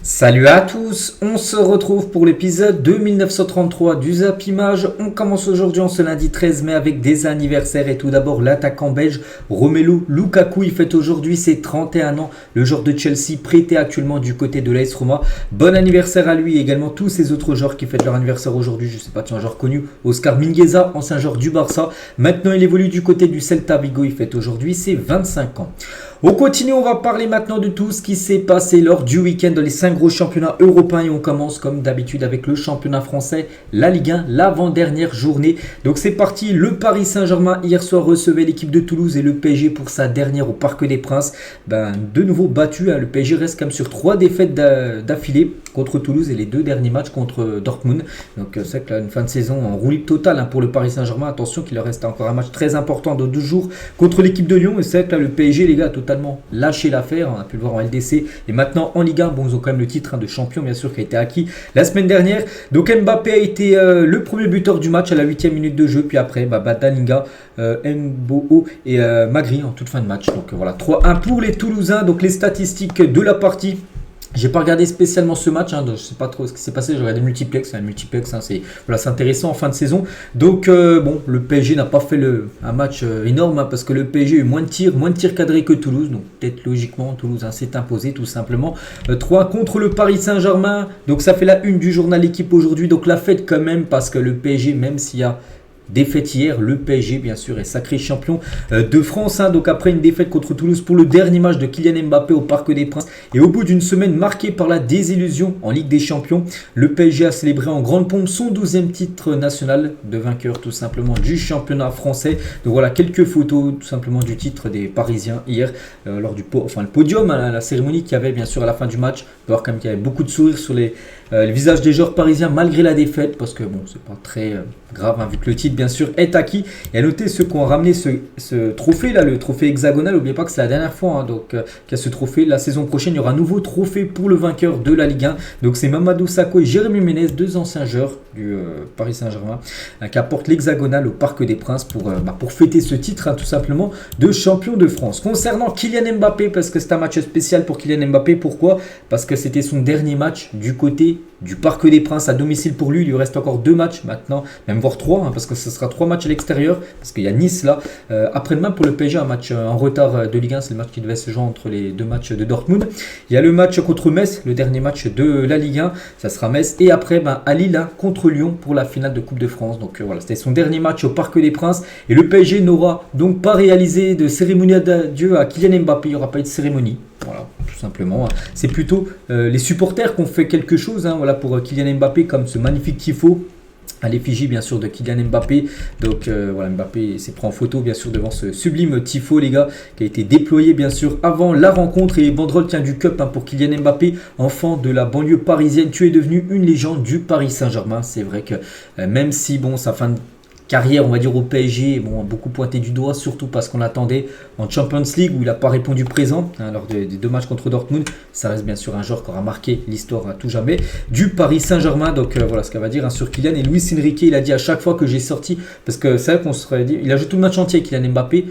Salut à tous, on se retrouve pour l'épisode 2933 du Zap Image. On commence aujourd'hui en ce lundi 13 mai avec des anniversaires et tout d'abord l'attaquant belge Romelu Lukaku. Il fête aujourd'hui ses 31 ans, le joueur de Chelsea prêté actuellement du côté de l'AS Roma. Bon anniversaire à lui et également tous ces autres joueurs qui fêtent leur anniversaire aujourd'hui. Je sais pas, un joueur connu, Oscar Mingueza, ancien joueur du Barça. Maintenant il évolue du côté du Celta Vigo, il fête aujourd'hui ses 25 ans. On continue, on va parler maintenant de tout ce qui s'est passé lors du week-end dans les 5 gros championnats européens et on commence comme d'habitude avec le championnat français, la Ligue 1, l'avant-dernière journée. Donc c'est parti, le Paris Saint-Germain hier soir recevait l'équipe de Toulouse et le PSG pour sa dernière au Parc des Princes. De nouveau battu, le PSG reste quand même sur 3 défaites d'affilée contre Toulouse et les 2 derniers matchs contre Dortmund. Donc c'est que là, une fin de saison en roue libre totale pour le Paris Saint-Germain. Attention qu'il leur reste encore un match très important dans 2 jours contre l'équipe de Lyon et c'est que là le PSG les gars totalement lâché l'affaire, on a pu le voir en LDC et maintenant en Ligue 1, ils ont quand même le titre de champion bien sûr qui a été acquis la semaine dernière. Donc Mbappé a été le premier buteur du match à la 8e minute de jeu, puis après Badalinga, Mboo et Magri en toute fin de match. Donc voilà, 3-1 pour les Toulousains. Donc les statistiques de la partie. J'ai pas regardé spécialement ce match, donc je sais pas trop ce qui s'est passé, j'ai regardé multiplex, c'est intéressant en fin de saison. Donc le PSG n'a pas fait un match énorme parce que le PSG a eu moins de tirs cadrés que Toulouse, donc peut-être logiquement Toulouse s'est imposé tout simplement. 3 contre le Paris Saint-Germain, donc ça fait la une du journal L'équipe aujourd'hui, donc la fête quand même parce que le PSG, même s'il y a défaite hier, le PSG bien sûr est sacré champion de France. Donc après une défaite contre Toulouse pour le dernier match de Kylian Mbappé au Parc des Princes et au bout d'une semaine marquée par la désillusion en Ligue des Champions, le PSG a célébré en grande pompe son 12e titre national de vainqueur tout simplement du championnat français. Donc voilà quelques photos tout simplement du titre des Parisiens hier lors du le podium, la cérémonie qu'il y avait bien sûr à la fin du match. On peut voir quand même qu'il y avait beaucoup de sourires sur les visages des joueurs parisiens malgré la défaite parce que c'est pas très grave vu que le titre bien sûr est acquis. Et à noter ceux qui ont ramené ce trophée là, le trophée hexagonal. N'oubliez pas que c'est la dernière fois qu'il y a ce trophée. La saison prochaine il y aura un nouveau trophée pour le vainqueur de la Ligue 1. Donc c'est Mamadou Sakho et Jérémy Ménez, 2 anciens joueurs du Paris Saint-Germain qui apportent l'hexagonal au Parc des Princes pour fêter ce titre tout simplement de champion de France. Concernant Kylian Mbappé, parce que c'est un match spécial pour Kylian Mbappé, pourquoi? Parce que c'était son dernier match du côté du Parc des Princes à domicile pour lui. Il lui reste encore 2 matchs maintenant, même voire 3 parce que ce sera 3 matchs à l'extérieur parce qu'il y a Nice là. Après-demain pour le PSG, un match en retard de Ligue 1, c'est le match qui devait se jouer entre les 2 matchs de Dortmund. Il y a le match contre Metz, le dernier match de la Ligue 1, ça sera Metz. Et après à Lille contre Lyon pour la finale de Coupe de France. Donc voilà, c'était son dernier match au Parc des Princes et le PSG n'aura donc pas réalisé de cérémonie d'adieu à Kylian Mbappé. Il n'y aura pas eu de cérémonie. Voilà, tout simplement. C'est plutôt les supporters qui ont fait quelque chose pour Kylian Mbappé, comme ce magnifique tifo à l'effigie bien sûr de Kylian Mbappé. Donc Mbappé s'est pris en photo bien sûr devant ce sublime tifo les gars qui a été déployé bien sûr avant la rencontre. Et les banderoles du cup pour Kylian Mbappé, enfant de la banlieue parisienne, tu es devenu une légende du Paris Saint-Germain. C'est vrai que même si sa fin de carrière on va dire au PSG a beaucoup pointé du doigt, surtout parce qu'on l'attendait en Champions League où il n'a pas répondu présent lors des 2 matchs contre Dortmund. Ça reste bien sûr un joueur qui aura marqué l'histoire à tout jamais du Paris Saint-Germain. Donc voilà ce qu'elle va dire sur Kylian. Et Luis Enrique il a dit à chaque fois que j'ai sorti, parce que c'est vrai qu'on serait dit, il a joué tout le match entier Kylian Mbappé.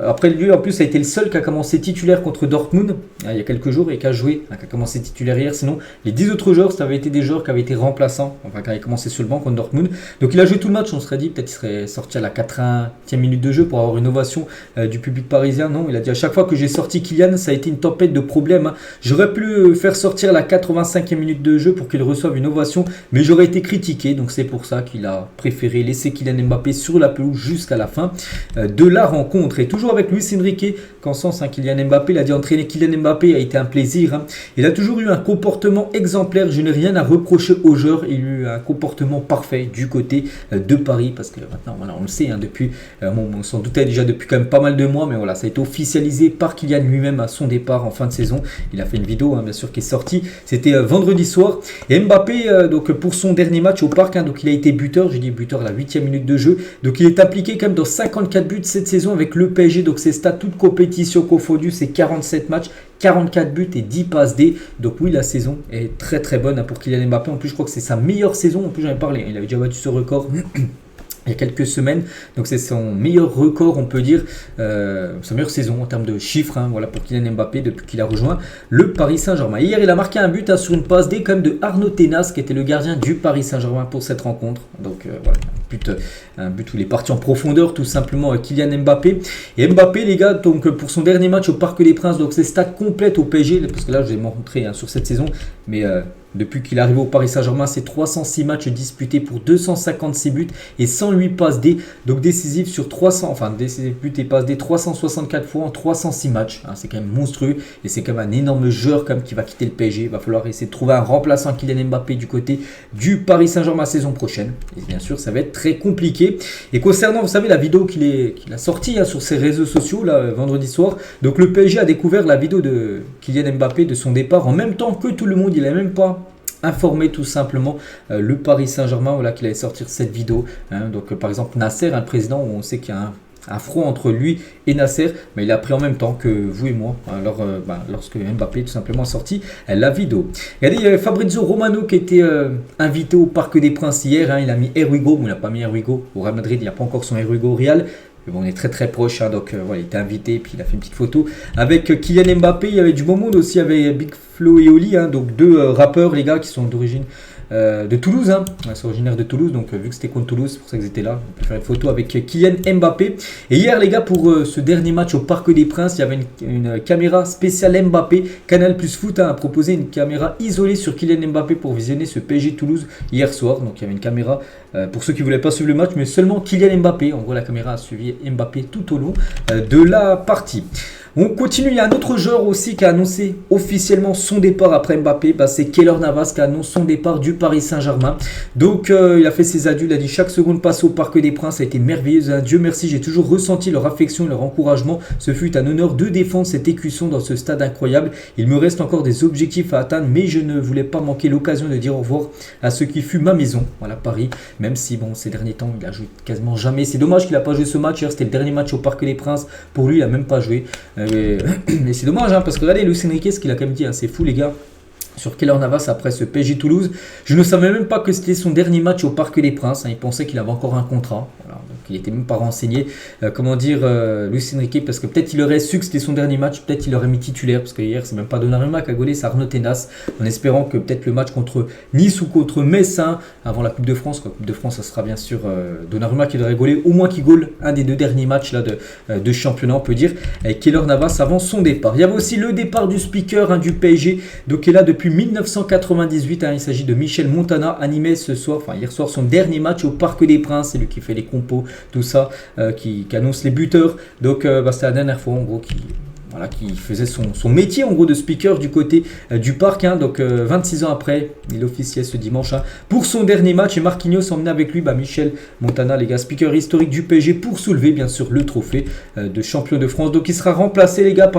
Après lui en plus a été le seul qui a commencé titulaire contre Dortmund il y a quelques jours et qui a joué, qui a commencé titulaire hier. Sinon les 10 autres joueurs ça avait été des joueurs qui avaient été remplaçants, qui avaient commencé sur le banc contre Dortmund. Donc il a joué tout le match, on serait dit peut-être qu'il serait sorti à la 80e minute de jeu pour avoir une ovation du public parisien. Non, il a dit à chaque fois que j'ai sorti Kylian ça a été une tempête de problèmes. J'aurais pu le faire sortir à la 85e minute de jeu pour qu'il reçoive une ovation, mais j'aurais été critiqué, donc c'est pour ça qu'il a préféré laisser Kylian Mbappé sur la pelouse jusqu'à la fin de la rencontre. Et toujours avec Luis Enrique, qu'en sens Kylian Mbappé, il a dit entraîner Kylian Mbappé a été un plaisir. Il a toujours eu un comportement exemplaire, je n'ai rien à reprocher aux joueurs. Il a eu un comportement parfait du côté de Paris, parce que maintenant on le sait depuis, on s'en doutait déjà depuis quand même pas mal de mois, mais voilà, ça a été officialisé par Kylian lui-même à son départ en fin de saison. Il a fait une vidéo bien sûr qui est sortie, c'était vendredi soir. Et Mbappé donc pour son dernier match au Parc, donc il a été buteur, j'ai dit buteur à la 8e minute de jeu, donc il est impliqué quand même dans 54 buts cette saison avec le PSG. Donc c'est stats toute compétition confondue, c'est 47 matchs, 44 buts et 10 passes D. Donc oui, la saison est très très bonne pour Kylian Mbappé. En plus je crois que c'est sa meilleure saison, en plus j'en ai parlé, il avait déjà battu ce record il y a quelques semaines, donc c'est son meilleur record, on peut dire, sa meilleure saison en termes de chiffres, voilà, pour Kylian Mbappé depuis qu'il a rejoint le Paris Saint-Germain. Hier, il a marqué un but sur une passe D quand même de Arnaud Tenas, qui était le gardien du Paris Saint-Germain pour cette rencontre. Donc voilà, un but où il est parti en profondeur, tout simplement, Kylian Mbappé. Et Mbappé, les gars, donc pour son dernier match au Parc des Princes, donc c'est stats complètes au PSG, parce que là, je vais montrer sur cette saison, mais depuis qu'il est arrivé au Paris Saint-Germain, c'est 306 matchs disputés pour 256 buts et 108 passes D. Donc décisif sur 300, enfin décisif buts et passes D 364 fois en 306 matchs. C'est quand même monstrueux et c'est quand même un énorme joueur qui va quitter le PSG. Il va falloir essayer de trouver un remplaçant Kylian Mbappé du côté du Paris Saint-Germain saison prochaine. Et bien sûr, ça va être très compliqué. Et concernant, vous savez, la vidéo qu'il a sortie sur ses réseaux sociaux là, vendredi soir. Donc le PSG a découvert la vidéo de Kylian Mbappé de son départ en même temps que tout le monde. Il n'a même pas informer tout simplement le Paris Saint-Germain, voilà, qu'il allait sortir cette vidéo. Donc par exemple Nasser, le président, on sait qu'il y a un front entre lui et Nasser, mais il a pris en même temps que vous et moi, lorsque Mbappé tout simplement a sorti la vidéo. Regardez, il y avait Fabrizio Romano qui était invité au Parc des Princes hier, il a mis Erwigo, mais il n'a pas mis Erwigo au Real Madrid, il n'y a pas encore son Erwigo au Real. Mais bon, on est très très proche, donc voilà, il était invité, puis il a fait une petite photo avec Kylian Mbappé. Il y avait du bon monde aussi, il y avait Big Flo et Oli, donc deux rappeurs, les gars, qui sont d'origine de Toulouse, ils sont originaires de Toulouse, donc vu que c'était contre Toulouse, c'est pour ça qu'ils étaient là. On peut faire une photo avec Kylian Mbappé. Et hier, les gars, pour ce dernier match au Parc des Princes, il y avait une caméra spéciale Mbappé. Canal Plus Foot a proposé une caméra isolée sur Kylian Mbappé pour visionner ce PSG Toulouse hier soir. Donc il y avait une caméra pour ceux qui ne voulaient pas suivre le match, mais seulement Kylian Mbappé. En gros, la caméra a suivi Mbappé tout au long de la partie. On continue, il y a un autre joueur aussi qui a annoncé officiellement son départ après Mbappé, c'est Keylor Navas qui annonce son départ du Paris Saint-Germain. Donc il a fait ses adieux, il a dit chaque seconde passée au Parc des Princes a été merveilleuse, Dieu merci, j'ai toujours ressenti leur affection et leur encouragement, ce fut un honneur de défendre cet écusson dans ce stade incroyable. Il me reste encore des objectifs à atteindre, mais je ne voulais pas manquer l'occasion de dire au revoir à ce qui fut ma maison, voilà Paris, même si bon ces derniers temps il a joué quasiment jamais, c'est dommage qu'il n'a pas joué ce match, hier c'était le dernier match au Parc des Princes, pour lui il n'a même pas joué. Mais c'est dommage parce que regardez Luis Enrique, ce qu'il a quand même dit, c'est fou les gars, sur Keylor Navas après ce PSG Toulouse. Je ne savais même pas que c'était son dernier match au Parc des Princes, il pensait qu'il avait encore un contrat, voilà, donc il n'était même pas renseigné, Luis Enrique, parce que peut-être il aurait su que c'était son dernier match, peut-être il aurait mis titulaire, parce que hier c'est même pas Donnarumma qui a gaulé, c'est Arnaud Tenas, en espérant que peut-être le match contre Nice ou contre Metz, avant la Coupe de France, Coupe de France ça sera bien sûr Donnarumma qui devrait gauler, au moins qui gaule un des deux derniers matchs là, de championnat on peut dire, avec Keylor Navas avant son départ. Il y avait aussi le départ du speaker du PSG, donc qui est là depuis 1998, il s'agit de Michel Montana, animé hier soir son dernier match au Parc des Princes, c'est lui qui fait les compos, tout ça, qui annonce les buteurs, donc c'est la dernière fois en gros qui faisait son métier en gros de speaker du côté du parc, donc 26 ans après, il officiait ce dimanche pour son dernier match, et Marquinhos emmenait avec lui Michel Montana, les gars, speaker historique du PSG pour soulever bien sûr le trophée de champion de France. Donc il sera remplacé les gars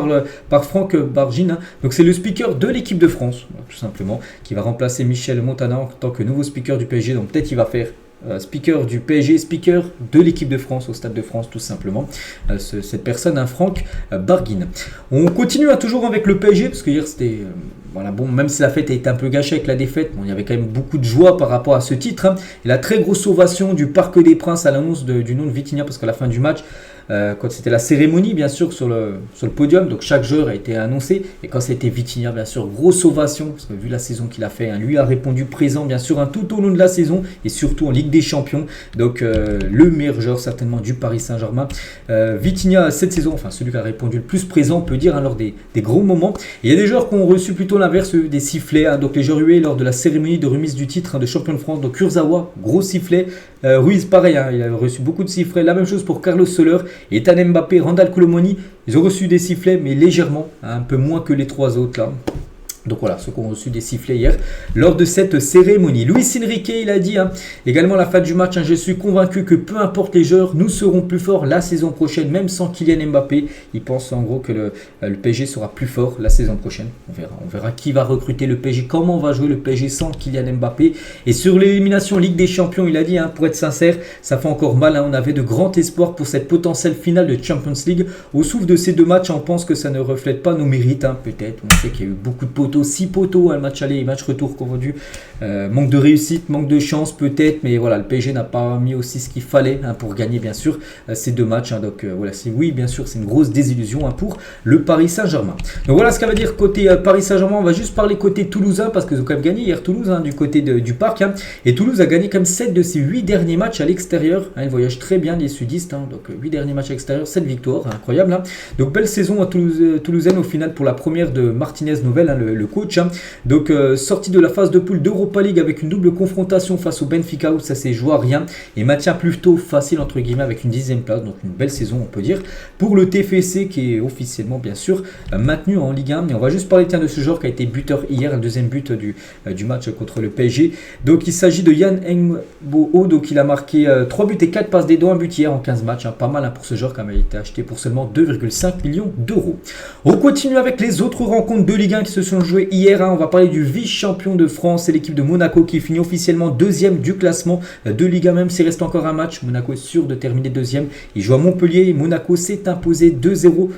par Franck Bargine, donc c'est le speaker de l'équipe de France tout simplement qui va remplacer Michel Montana en tant que nouveau speaker du PSG, donc peut-être il va faire speaker du PSG, speaker de l'équipe de France au Stade de France tout simplement, cette personne, Franck Bargine. On continue toujours avec le PSG parce que hier c'était même si la fête a été un peu gâchée avec la défaite, il y avait quand même beaucoup de joie par rapport à ce titre, et la très grosse ovation du Parc des Princes à l'annonce du nom de Vitinha, parce qu'à la fin du match, quand c'était la cérémonie bien sûr sur le podium, donc chaque joueur a été annoncé, et quand c'était Vitinha bien sûr grosse ovation, parce que vu la saison qu'il a fait, lui a répondu présent bien sûr tout au long de la saison, et surtout en Ligue des Champions, donc le meilleur joueur certainement du Paris Saint-Germain, Vitinha cette saison, celui qui a répondu le plus présent on peut dire lors des gros moments. Et il y a des joueurs qui ont reçu plutôt l'inverse, des sifflets, donc les joueurs hués lors de la cérémonie de remise du titre de champion de France, donc Kurzawa, gros sifflet, Ruiz pareil, il a reçu beaucoup de sifflets, la même chose pour Carlos Soler, et Ethan Mbappé, Randal Colomoni, ils ont reçu des sifflets mais légèrement, un peu moins que les trois autres là. Donc voilà, ceux qui ont reçu des sifflets hier lors de cette cérémonie. Luis Enrique, il a dit également à la fin du match, je suis convaincu que peu importe les joueurs, nous serons plus forts la saison prochaine, même sans Kylian Mbappé. Il pense en gros que le PSG sera plus fort la saison prochaine. On verra qui va recruter le PSG, comment va jouer le PSG sans Kylian Mbappé. Et sur l'élimination Ligue des Champions, il a dit, pour être sincère, ça fait encore mal. On avait de grands espoirs pour cette potentielle finale de Champions League. Au souffle de ces deux matchs, on pense que ça ne reflète pas nos mérites. Peut-être, on sait qu'il y a eu beaucoup de potentiel poteaux, 6 poteaux, le match aller et match retour confondu. Manque de réussite, manque de chance peut-être, mais voilà, le PSG n'a pas mis aussi ce qu'il fallait pour gagner bien sûr ces 2 matchs. Donc voilà, oui, bien sûr, c'est une grosse désillusion pour le Paris Saint-Germain. Donc voilà ce qu'à va dire côté Paris Saint-Germain. On va juste parler côté toulousain parce qu'ils ont quand même gagné hier Toulouse du côté du parc. Et Toulouse a gagné comme 7 de ses 8 derniers matchs à l'extérieur. Ils voyagent très bien les sudistes. Donc 8 derniers matchs à l'extérieur, 7 victoires, incroyable. Donc belle saison à toulousaine au final pour la première de Martinez Novel, le coach. Donc sortie de la phase de poule d'Europa League avec une double confrontation face au Benfica où ça s'est joué à rien et maintien plutôt facile entre guillemets avec une 10e place. Donc une belle saison on peut dire pour le TFC qui est officiellement bien sûr maintenu en Ligue 1. Et on va juste parler de ce joueur qui a été buteur hier, le deuxième but du match contre le PSG. Donc il s'agit de Yann Ngbo. Donc il a marqué 3 buts et 4 passes des doigts, un but hier en 15 matchs. Pas mal pour ce joueur qui a été acheté pour seulement 2,5 millions d'euros. On continue avec les autres rencontres de Ligue 1 qui se sont jouées hier. On va parler du vice-champion de France, c'est l'équipe de Monaco qui finit officiellement deuxième du classement de Ligue 1. Même s'il reste encore un match, Monaco est sûr de terminer deuxième. Il joue à Montpellier et Monaco s'est imposé 2-0.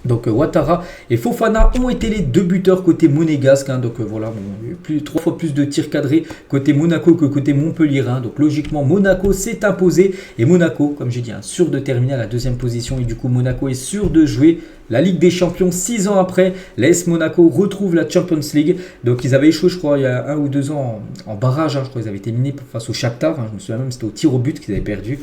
Donc Ouattara et Fofana ont été les 2 buteurs côté monégasque. Donc voilà, il y a eu 3 fois plus de tirs cadrés côté Monaco que côté Montpellier. Donc logiquement, Monaco s'est imposé. Et Monaco, comme j'ai dit, sûr de terminer à la 2e position. Et du coup, Monaco est sûr de jouer la Ligue des Champions 6 ans après. L'AS Monaco retrouve la Champions League. Donc ils avaient échoué, je crois, il y a 1 ou 2 ans en barrage. Je crois qu'ils avaient été éliminés face au Shakhtar. Je me souviens même, c'était au tir au but qu'ils avaient perdu.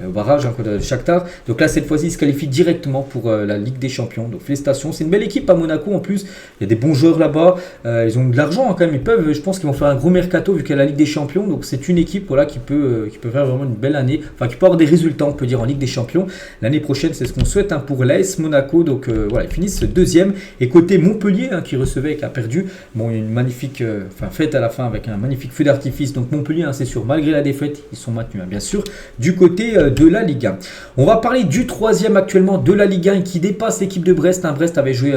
Au barrage de Shakhtar. Donc là cette fois-ci ils se qualifient directement pour la Ligue des Champions. Donc félicitations, c'est une belle équipe à Monaco en plus. Il y a des bons joueurs là-bas. Ils ont de l'argent quand même. Je pense qu'ils vont faire un gros mercato vu qu'il y a la Ligue des Champions. Donc c'est une équipe qui peut faire vraiment une belle année. Enfin qui peut avoir des résultats on peut dire en Ligue des Champions. L'année prochaine c'est ce qu'on souhaite pour l'AS Monaco. Donc voilà, ils finissent deuxième. Et côté Montpellier qui recevait et qui a perdu. Une magnifique fête à la fin avec un magnifique feu d'artifice. Donc Montpellier c'est sûr malgré la défaite ils sont maintenus bien sûr du côté de la Ligue 1. On va parler du 3e actuellement de la Ligue 1 qui dépasse l'équipe de Brest. Brest avait joué,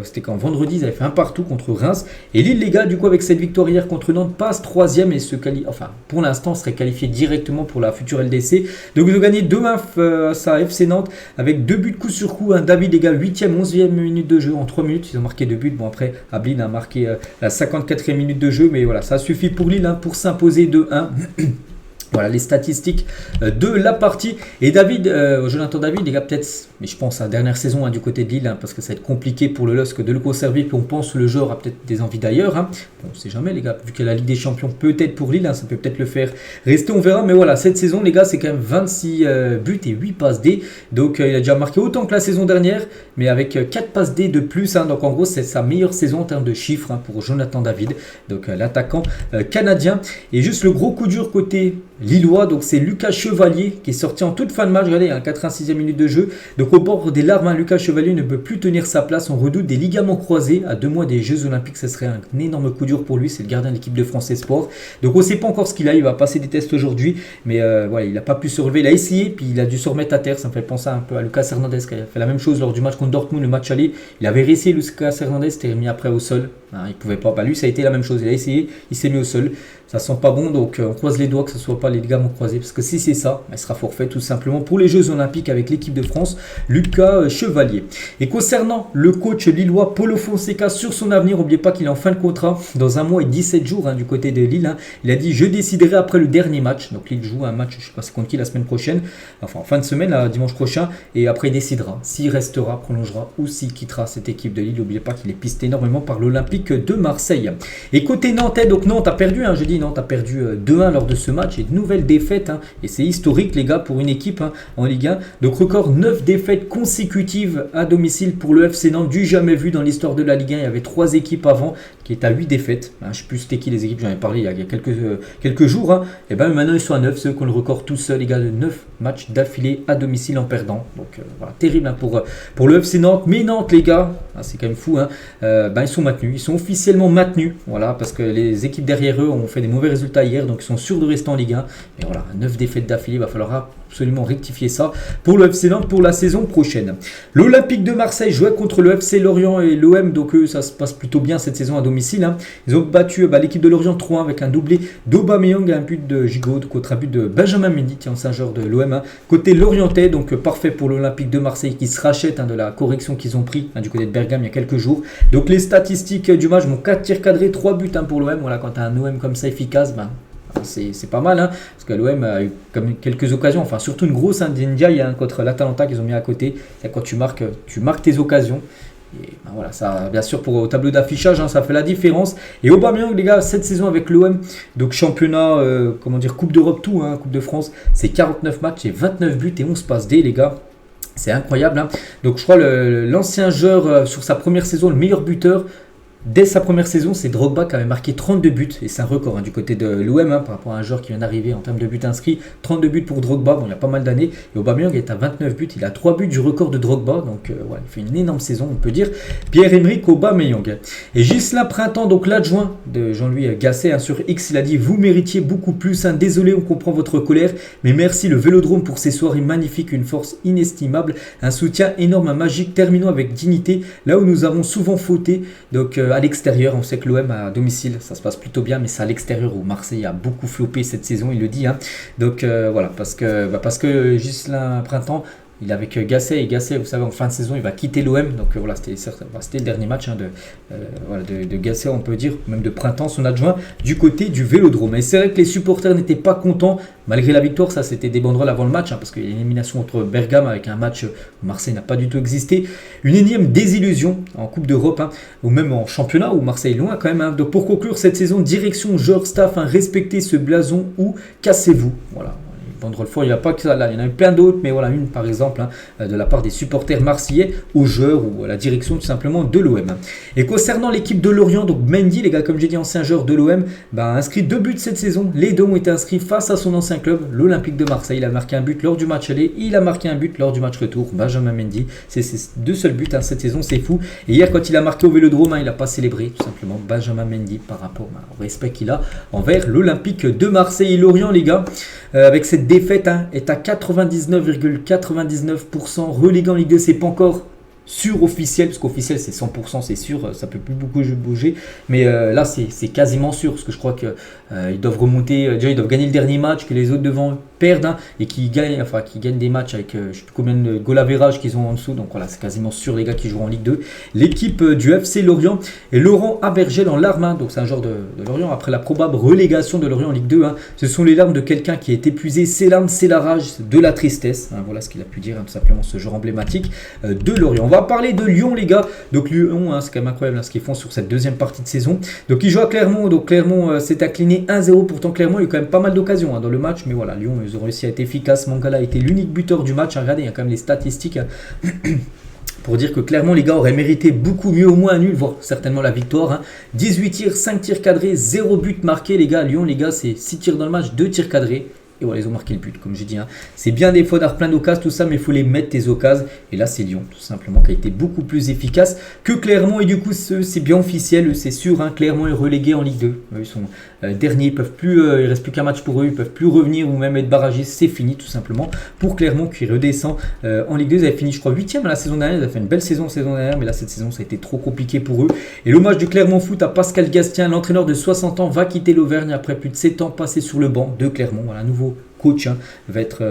c'était quand vendredi, ils avaient fait un partout contre Reims. Et Lille, les gars, du coup, avec cette victoire hier contre Nantes, passe 3e et pour l'instant, serait qualifié directement pour la future LDC. Donc, ils ont gagné 2-1 face à FC Nantes avec 2 buts coup sur coup. David, les gars, 8e, 11e minute de jeu en 3 minutes. Ils ont marqué 2 buts. Bon, après, Ablin a marqué la 54e minute de jeu. Mais voilà, ça suffit pour Lille pour s'imposer 2-1. Voilà les statistiques de la partie. Et David, Jonathan David, les gars, peut-être, mais je pense à la dernière saison du côté de Lille, parce que ça va être compliqué pour le LOSC de le conserver. Puis on pense que le joueur a peut-être des envies d'ailleurs. Bon, on ne sait jamais, les gars, vu qu'il y a la Ligue des Champions, peut-être pour Lille, ça peut peut-être le faire rester, on verra. Mais voilà, cette saison, les gars, c'est quand même 26 buts et 8 passes D. Donc il a déjà marqué autant que la saison dernière, mais avec 4 passes D de plus. Donc en gros, c'est sa meilleure saison en termes de chiffres pour Jonathan David, donc l'attaquant canadien. Et juste le gros coup dur côté Lillois, donc c'est Lucas Chevalier qui est sorti en toute fin de match, regardez, 86e minute de jeu. Donc au bord des larmes, Lucas Chevalier ne peut plus tenir sa place. On redoute des ligaments croisés à 2 mois des Jeux Olympiques. Ce serait un énorme coup dur pour lui. C'est le gardien de l'équipe de France Espoir. Donc on ne sait pas encore ce qu'il a. Il va passer des tests aujourd'hui, mais voilà, il n'a pas pu se relever. Il a essayé, puis il a dû se remettre à terre. Ça me fait penser un peu à Lucas Hernandez qui a fait la même chose lors du match contre Dortmund, le match aller. Il avait réessayé Lucas Hernandez, c'était remis après au sol. Il pouvait pas. Lui, ça a été la même chose. Il a essayé, il s'est mis au sol. Ça sent pas bon, donc on croise les doigts que ce ne soit pas les ligaments croisés, parce que si c'est ça, il sera forfait tout simplement pour les Jeux Olympiques avec l'équipe de France, Lucas Chevalier. Et concernant le coach lillois Paulo Fonseca sur son avenir, n'oubliez pas qu'il est en fin de contrat dans 1 mois et 17 jours du côté de Lille. Il a dit: je déciderai après le dernier match. Donc Lille joue un match, je ne sais pas c'est contre qui la semaine prochaine, enfin en fin de semaine, dimanche prochain, et après il décidera s'il restera, prolongera ou s'il quittera cette équipe de Lille. N'oubliez pas qu'il est pisté énormément par l'Olympique de Marseille. Et côté Nantais, donc Nantes a perdu, je dis Nantes a perdu 2-1 lors de ce match et de nouvelles défaites. Et c'est historique, les gars, pour une équipe en Ligue 1. Donc record 9 défaites consécutives à domicile pour le FC Nantes, du jamais vu dans l'histoire de la Ligue 1. Il y avait 3 équipes avant qui étaient à 8 défaites. Je ne sais plus c'était qui les équipes, j'en ai parlé il y a quelques jours. Et bien maintenant ils sont à 9, ceux qui ont le record tout seuls, les gars, de 9 matchs d'affilée à domicile en perdant. Donc voilà, terrible pour le FC Nantes. Mais Nantes, les gars, c'est quand même fou. Ils sont maintenus, ils sont officiellement maintenus. Voilà, parce que les équipes derrière eux ont fait des mauvais résultats hier, donc ils sont sûrs de rester en Ligue 1. Mais voilà, 9 défaites d'affilée, il va falloir absolument rectifier ça pour le FC Nantes pour la saison prochaine. L'Olympique de Marseille jouait contre le FC Lorient et l'OM, donc ça se passe plutôt bien cette saison à domicile. Ils ont battu l'équipe de Lorient 3-1 avec un doublé d'Aubameyang et un but de Gigot contre un but de Benjamin Mendy, c'est un joueur de l'OM. Côté lorientais, donc parfait pour l'Olympique de Marseille qui se rachète de la correction qu'ils ont pris du côté de Bergame il y a quelques jours. Donc les statistiques du match, 4 tirs cadrés, 3 buts pour l'OM. Voilà, quand tu as un OM comme ça efficace, c'est pas mal, parce que l'OM a eu comme quelques occasions, enfin surtout une grosse Ndiaye contre l'Atalanta qu'ils ont mis à côté. Et quand tu marques tes occasions. Et voilà, ça, bien sûr, au tableau d'affichage, ça fait la différence. Et Aubameyang, les gars, cette saison avec l'OM, donc championnat, Coupe d'Europe, tout, Coupe de France, c'est 49 matchs et 29 buts et 11 passes D, les gars. C'est incroyable. Donc je crois l'ancien joueur sur sa première saison, le meilleur buteur, dès sa première saison, c'est Drogba qui avait marqué 32 buts. Et c'est un record du côté de l'OM par rapport à un joueur qui vient d'arriver en termes de buts inscrits. 32 buts pour Drogba, il y a pas mal d'années. Et Aubameyang est à 29 buts. Il a 3 buts du record de Drogba. Donc il fait une énorme saison, on peut dire. Pierre-Emerick Aubameyang. Et Ghislain Printemps, donc l'adjoint de Jean-Louis Gasset sur X, il a dit: vous méritiez beaucoup plus. Désolé, on comprend votre colère. Mais merci le Vélodrome pour ces soirées magnifiques. Une force inestimable. Un soutien énorme, magique. Terminons avec dignité. Là où nous avons souvent fauté. Donc à l'extérieur, on sait que l'OM à domicile, ça se passe plutôt bien, mais c'est à l'extérieur où Marseille a beaucoup floppé cette saison, il le dit. Donc voilà, parce que Ghislain Printemps, il est avec Gasset, et Gasset, vous savez, en fin de saison, il va quitter l'OM. Donc voilà, c'était le dernier match de Gasset, on peut dire, même de Printemps, son adjoint, du côté du Vélodrome. Et c'est vrai que les supporters n'étaient pas contents, malgré la victoire. Ça, c'était des banderoles avant le match, parce qu'il y a une élimination entre Bergame avec un match où Marseille n'a pas du tout existé. Une énième désillusion en Coupe d'Europe, ou même en championnat, où Marseille est loin quand même. Donc pour conclure cette saison, direction, joueurs, staff, respectez ce blason ou cassez-vous. Voilà. Banderole fort, il n'y a pas que ça là, il y en a eu plein d'autres, mais voilà, une par exemple de la part des supporters marseillais aux joueurs ou à la direction tout simplement de l'OM. Et concernant l'équipe de Lorient, donc Mendy, les gars, comme j'ai dit, ancien joueur de l'OM, a inscrit 2 buts cette saison. Les 2 ont été inscrits face à son ancien club, l'Olympique de Marseille. Il a marqué un but lors du match aller, il a marqué un but lors du match retour. Benjamin Mendy, c'est ses 2 seuls buts cette saison, c'est fou. Et hier, quand il a marqué au Vélodrome, il n'a pas célébré tout simplement Benjamin Mendy par rapport au respect qu'il a envers l'Olympique de Marseille. Et Lorient, les gars, avec cette défaite, est à 99,99%. Relégué en Ligue 2, c'est pas encore sûr officiel, parce qu'officiel c'est 100%, c'est sûr, ça peut plus beaucoup bouger, mais là c'est quasiment sûr, parce que je crois qu'ils doivent remonter, déjà ils doivent gagner le dernier match, que les autres devant perdent, et qui gagnent des matchs avec je sais plus combien de goal average qu'ils ont en dessous, donc voilà, c'est quasiment sûr les gars qui joueront en Ligue 2. L'équipe du FC Lorient et Laurent Abergel en larmes, donc c'est un joueur de Lorient, après la probable relégation de Lorient en Ligue 2, ce sont les larmes de quelqu'un qui est épuisé, ses larmes, c'est la rage, de la tristesse, voilà ce qu'il a pu dire, tout simplement, ce joueur emblématique de Lorient. On va parler de Lyon, les gars. Donc Lyon, c'est quand même incroyable ce qu'ils font sur cette deuxième partie de saison. Donc ils jouent à Clermont. Donc Clermont s'est incliné 1-0. Pourtant Clermont a eu quand même pas mal d'occasions dans le match. Mais voilà, Lyon, ils ont réussi à être efficaces. Mangala a été l'unique buteur du match. Regardez, il y a quand même les statistiques pour dire que Clermont, les gars, aurait mérité beaucoup mieux, au moins un nul, voire certainement la victoire. 18 tirs, 5 tirs cadrés, 0 but marqué, les gars. Lyon, les gars, c'est 6 tirs dans le match, 2 tirs cadrés. Et voilà, ils ont marqué le but, comme j'ai dit. C'est bien des fois d'avoir plein d'occasions, tout ça, mais il faut les mettre, tes occasions. Et là, c'est Lyon, tout simplement, qui a été beaucoup plus efficace que Clermont. Et du coup, c'est bien officiel, c'est sûr. Clermont est relégué en Ligue 2. Ils sont derniers, ils peuvent plus, il ne reste plus qu'un match pour eux, ils ne peuvent plus revenir ou même être barragés. C'est fini, tout simplement. Pour Clermont, qui redescend en Ligue 2, ils avaient fini, je crois, 8e la saison dernière. Ils avaient fait une belle saison la saison dernière, mais là, cette saison, ça a été trop compliqué pour eux. Et l'hommage du Clermont Foot à Pascal Gastien, l'entraîneur de 60 ans, va quitter l'Auvergne après plus de 7 ans passés sur le banc de Clermont. Voilà, nouveau coach va être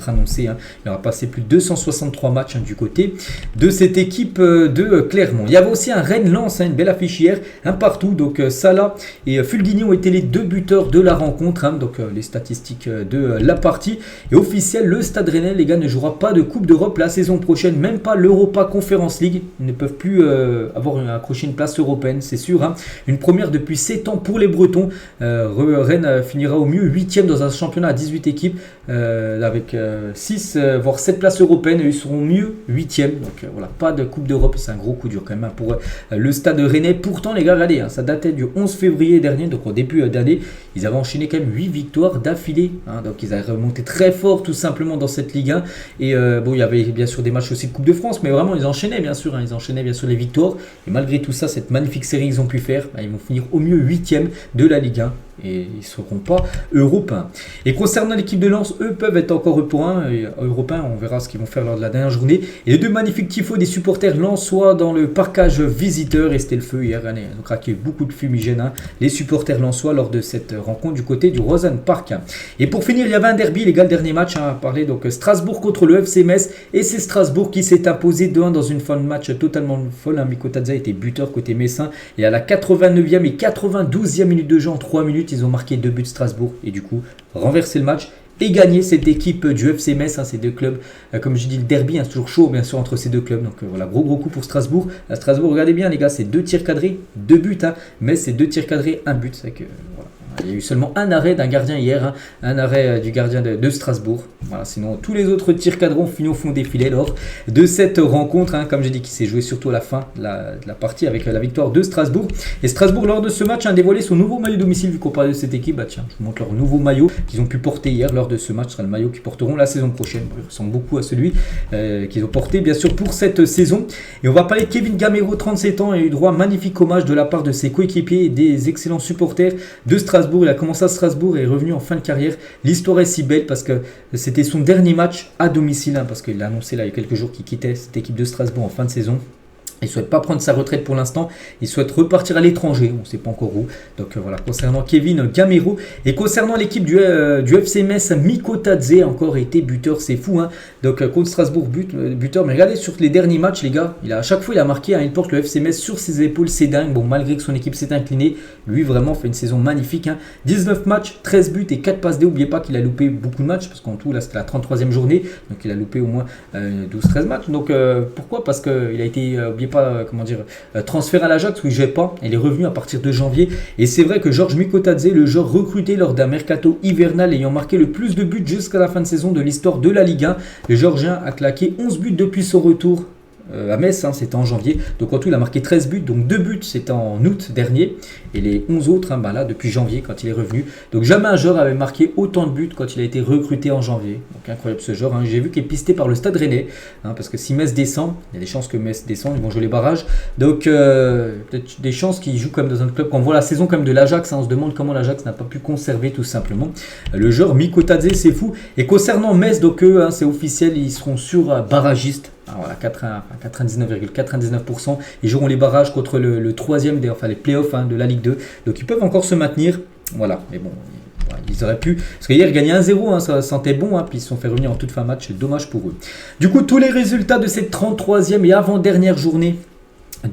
annoncé. Il aura passé plus de 263 matchs du côté de cette équipe de Clermont. Il y avait aussi un Rennes-Lens, une belle affiche hier, un partout. Donc Salah et Fulgini ont été les 2 buteurs de la rencontre. Donc les statistiques de la partie. Et officiel, le Stade Rennais, les gars, ne jouera pas de Coupe d'Europe la saison prochaine, même pas l'Europa Conference League. Ils ne peuvent plus accrocher une place européenne, c'est sûr. Une première depuis 7 ans pour les Bretons. Rennes finira au mieux 8e dans un championnat à 18 équipes avec 6 voire 7 places européennes et ils seront mieux 8e. Donc voilà, pas de Coupe d'Europe, c'est un gros coup dur quand même pour le Stade Rennais. Pourtant les gars, regardez, ça datait du 11 février dernier, donc au début d'année, ils avaient enchaîné quand même 8 victoires d'affilée. Donc ils avaient remonté très fort tout simplement dans cette Ligue 1. Et bon, il y avait bien sûr des matchs aussi de Coupe de France, mais vraiment ils enchaînaient bien sûr, ils enchaînaient bien sûr les victoires. Et malgré tout ça, cette magnifique série qu'ils ont pu faire, ils vont finir au mieux 8e de la Ligue 1. Et ils ne seront pas européens. Et concernant l'équipe de Lens, eux peuvent être encore européens. On verra ce qu'ils vont faire lors de la dernière journée. Et les deux magnifiques tifos des supporters lensois dans le parcage visiteur. Et c'était le feu hier. Ils ont craqué beaucoup de fumigène. Les supporters lensois lors de cette rencontre du côté du Rosen Park. Et pour finir, il y avait un derby, les gars, le dernier match. À parler donc Strasbourg contre le FC Metz. Et c'est Strasbourg qui s'est imposé 2-1 dans une fin de match totalement folle. Miko Tadze était buteur côté messin. Et à la 89e et 92e minute de jeu en 3 minutes. Ils ont marqué 2 buts Strasbourg et du coup renversé le match et gagné cette équipe du FC Metz, ces deux clubs. Comme je dis, le derby, c'est toujours chaud bien sûr entre ces deux clubs. Donc voilà, gros coup pour Strasbourg. À Strasbourg, regardez bien les gars, c'est 2 tirs cadrés, 2 buts. Mais c'est 2 tirs cadrés, 1 but. C'est que voilà. Il y a eu seulement un arrêt d'un gardien hier, un arrêt du gardien de Strasbourg. Voilà, sinon tous les autres tirs cadrés fini au fond des filets lors de cette rencontre, comme j'ai dit, qui s'est jouée surtout à la fin de la partie avec la victoire de Strasbourg. Et Strasbourg lors de ce match a dévoilé son nouveau maillot domicile vu qu'on parlait de cette équipe. Tiens, je vous montre leur nouveau maillot qu'ils ont pu porter hier lors de ce match. Ce sera le maillot qu'ils porteront la saison prochaine. Il ressemble beaucoup à celui qu'ils ont porté bien sûr pour cette saison. Et on va parler de Kevin Gamero, 37 ans, et a eu droit à un magnifique hommage de la part de ses coéquipiers et des excellents supporters de Strasbourg. Il a commencé à Strasbourg et est revenu en fin de carrière. L'histoire est si belle parce que c'était son dernier match à domicile, parce qu'il a annoncé là il y a quelques jours qu'il quittait cette équipe de Strasbourg en fin de saison. Il ne souhaite pas prendre sa retraite pour l'instant, il souhaite repartir à l'étranger, on ne sait pas encore où. Donc voilà, concernant Kevin Gamero. Et concernant l'équipe du FC Metz, Miko Tadze a encore été buteur, c'est fou. Donc contre Strasbourg, buteur. Mais regardez sur les derniers matchs, les gars, à chaque fois il a marqué, il porte le FC Metz sur ses épaules, c'est dingue. Bon, malgré que son équipe s'est inclinée, lui vraiment fait une saison magnifique. 19 matchs, 13 buts et 4 passes D. N'oubliez pas qu'il a loupé beaucoup de matchs, parce qu'en tout là c'était la 33e journée, donc il a loupé au moins 12-13 matchs. Donc pourquoi? Parce qu'il a été, transféré à l'Ajax où il ne jouait pas. Il est revenu à partir de janvier. Et c'est vrai que Georges Mikotadze, le joueur recruté lors d'un mercato hivernal ayant marqué le plus de buts jusqu'à la fin de saison de l'histoire de la Ligue 1, le Georgien a claqué 11 buts depuis son retour à Metz, c'était en janvier. Donc en tout il a marqué 13 buts, donc 2 buts c'était en août dernier et les 11 autres là depuis janvier quand il est revenu. Donc jamais un joueur avait marqué autant de buts quand il a été recruté en janvier. Donc incroyable ce joueur, J'ai vu qu'il est pisté par le Stade Rennais, parce que si Metz descend, il y a des chances que Metz descend, ils vont jouer les barrages. Donc peut-être des chances qu'il joue comme dans un club. Quand on voit la saison comme de l'Ajax, on se demande comment l'Ajax n'a pas pu conserver tout simplement le joueur Mikotadze, c'est fou. Et concernant Metz, donc eux, c'est officiel, ils seront sur barragistes. Voilà, 99,99%. Ils joueront les barrages contre le troisième, enfin les playoffs de la Ligue 2. Donc ils peuvent encore se maintenir. Voilà, mais bon, ils auraient pu. Parce qu'hier, ils gagnaient 1-0, ça sentait bon, puis ils se sont fait revenir en toute fin de match. C'est dommage pour eux. Du coup, tous les résultats de cette 33e et avant-dernière journée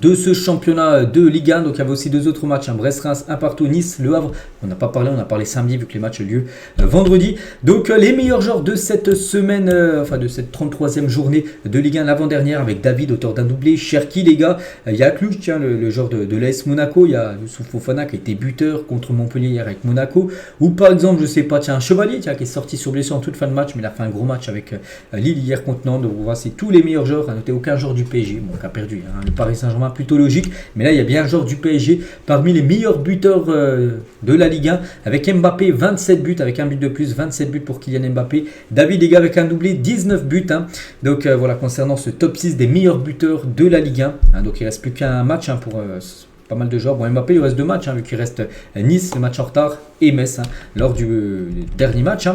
de ce championnat de Ligue 1. Donc il y avait aussi 2 autres matchs, Brest-Reims, un partout, Nice, Le Havre. On n'a pas parlé, on a parlé samedi vu que les matchs ont lieu vendredi. Donc les meilleurs joueurs de cette semaine, de cette 33e journée de Ligue 1, l'avant-dernière, avec David, auteur d'un doublé, Cherki les gars. Il y a Cluj, le joueur de l'AS Monaco. Il y a Youssouf Fofana qui a été buteur contre Montpellier hier avec Monaco. Ou par exemple, je sais pas, Chevalier qui est sorti sur blessure en toute fin de match, mais il a fait un gros match avec Lille hier contre Nantes. Donc voilà, c'est tous les meilleurs joueurs. À noter aucun joueur du PSG, qui a perdu. Le Paris Saint-Germain plutôt logique, mais là il y a bien un joueur du PSG parmi les meilleurs buteurs de la Ligue 1 avec Mbappé, 27 buts avec un but de plus, 27 buts pour Kylian Mbappé. David les gars avec un doublé, 19 buts. Donc voilà, concernant ce top 6 des meilleurs buteurs de la Ligue 1, donc il reste plus qu'un match pour pas mal de joueurs. Bon, Mbappé, il reste 2 matchs, vu qu'il reste Nice, le match en retard, et Metz, lors du dernier match.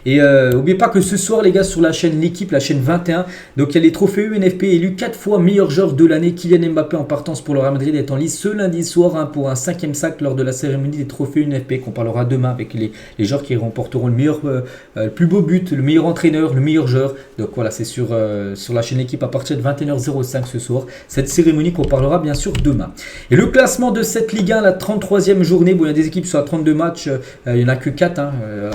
Et n'oubliez pas que ce soir, les gars, sur la chaîne L'équipe, la chaîne 21, donc il y a les trophées UNFP élu 4 fois meilleur joueur de l'année. Kylian Mbappé en partance pour le Real Madrid est en lice ce lundi soir, pour un 5e sac lors de la cérémonie des trophées UNFP qu'on parlera demain avec les joueurs qui remporteront le plus beau but, le meilleur entraîneur, le meilleur joueur. Donc voilà, c'est sur la chaîne L'équipe à partir de 21h05 ce soir. Cette cérémonie qu'on parlera bien sûr demain. Et le classement classement de cette Ligue 1, la 33e journée. Bon, il y a des équipes qui sont à 32 matchs, il n'y en a que 4.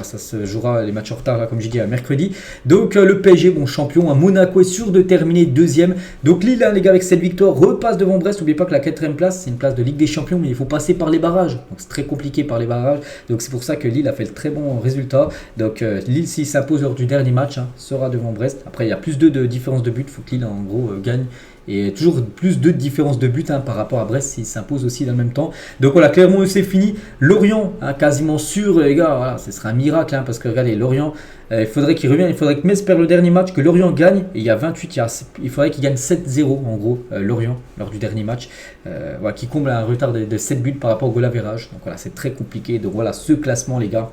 Ça se jouera les matchs en retard, là, comme j'ai dit, à mercredi. Donc le PSG, bon champion, Monaco est sûr de terminer deuxième. Donc Lille, les gars, avec cette victoire, repasse devant Brest. N'oubliez pas que la 4e place, c'est une place de Ligue des Champions, mais il faut passer par les barrages. Donc c'est très compliqué par les barrages. Donc c'est pour ça que Lille a fait le très bon résultat. Donc Lille, s'il s'impose lors du dernier match, sera devant Brest. Après, il y a plus 2 de différence de but. Il faut que Lille, en gros, gagne. Et toujours plus de différence de but par rapport à Brest s'il s'impose aussi dans le même temps. Donc voilà, Clermont c'est fini. Lorient, quasiment sûr, les gars, voilà, ce sera un miracle parce que regardez, Lorient, il faudrait qu'il revienne, il faudrait que Metz perde le dernier match, que Lorient gagne. Et il y a 28, il faudrait qu'il gagne 7-0 en gros, Lorient, lors du dernier match, voilà, qui comble un retard de 7 buts par rapport au goal average. Donc voilà, c'est très compliqué. Donc voilà, ce classement, les gars,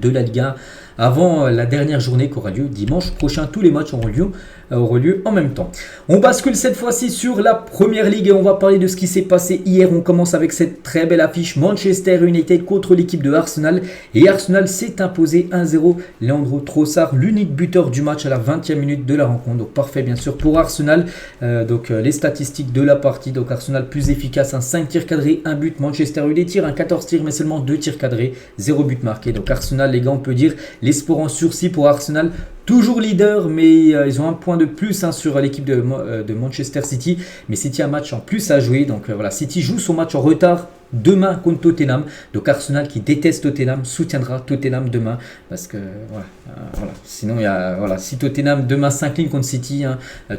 de la Ligue 1 avant la dernière journée qui aura lieu dimanche prochain. Tous les matchs auront lieu en même temps. On bascule cette fois-ci sur la Première Ligue et on va parler de ce qui s'est passé hier. On commence avec cette très belle affiche Manchester United contre l'équipe de Arsenal. Et Arsenal s'est imposé 1-0. Leandro Trossard, l'unique buteur du match à la 20e minute de la rencontre. Donc parfait bien sûr pour Arsenal. Les statistiques de la partie. Donc Arsenal plus efficace, 5 tirs cadrés, 1 but. Manchester eu des tirs, 14 tirs mais seulement 2 tirs cadrés, 0 but marqué. Donc Arsenal, les gars, on peut dire l'espoir en sursis pour Arsenal. Toujours leader, mais ils ont un point de plus sur l'équipe de Manchester City. Mais City a un match en plus à jouer. Donc voilà, City joue son match en retard demain contre Tottenham. Donc Arsenal, qui déteste Tottenham, soutiendra Tottenham demain. Parce que voilà. Sinon, si Tottenham demain s'incline contre City,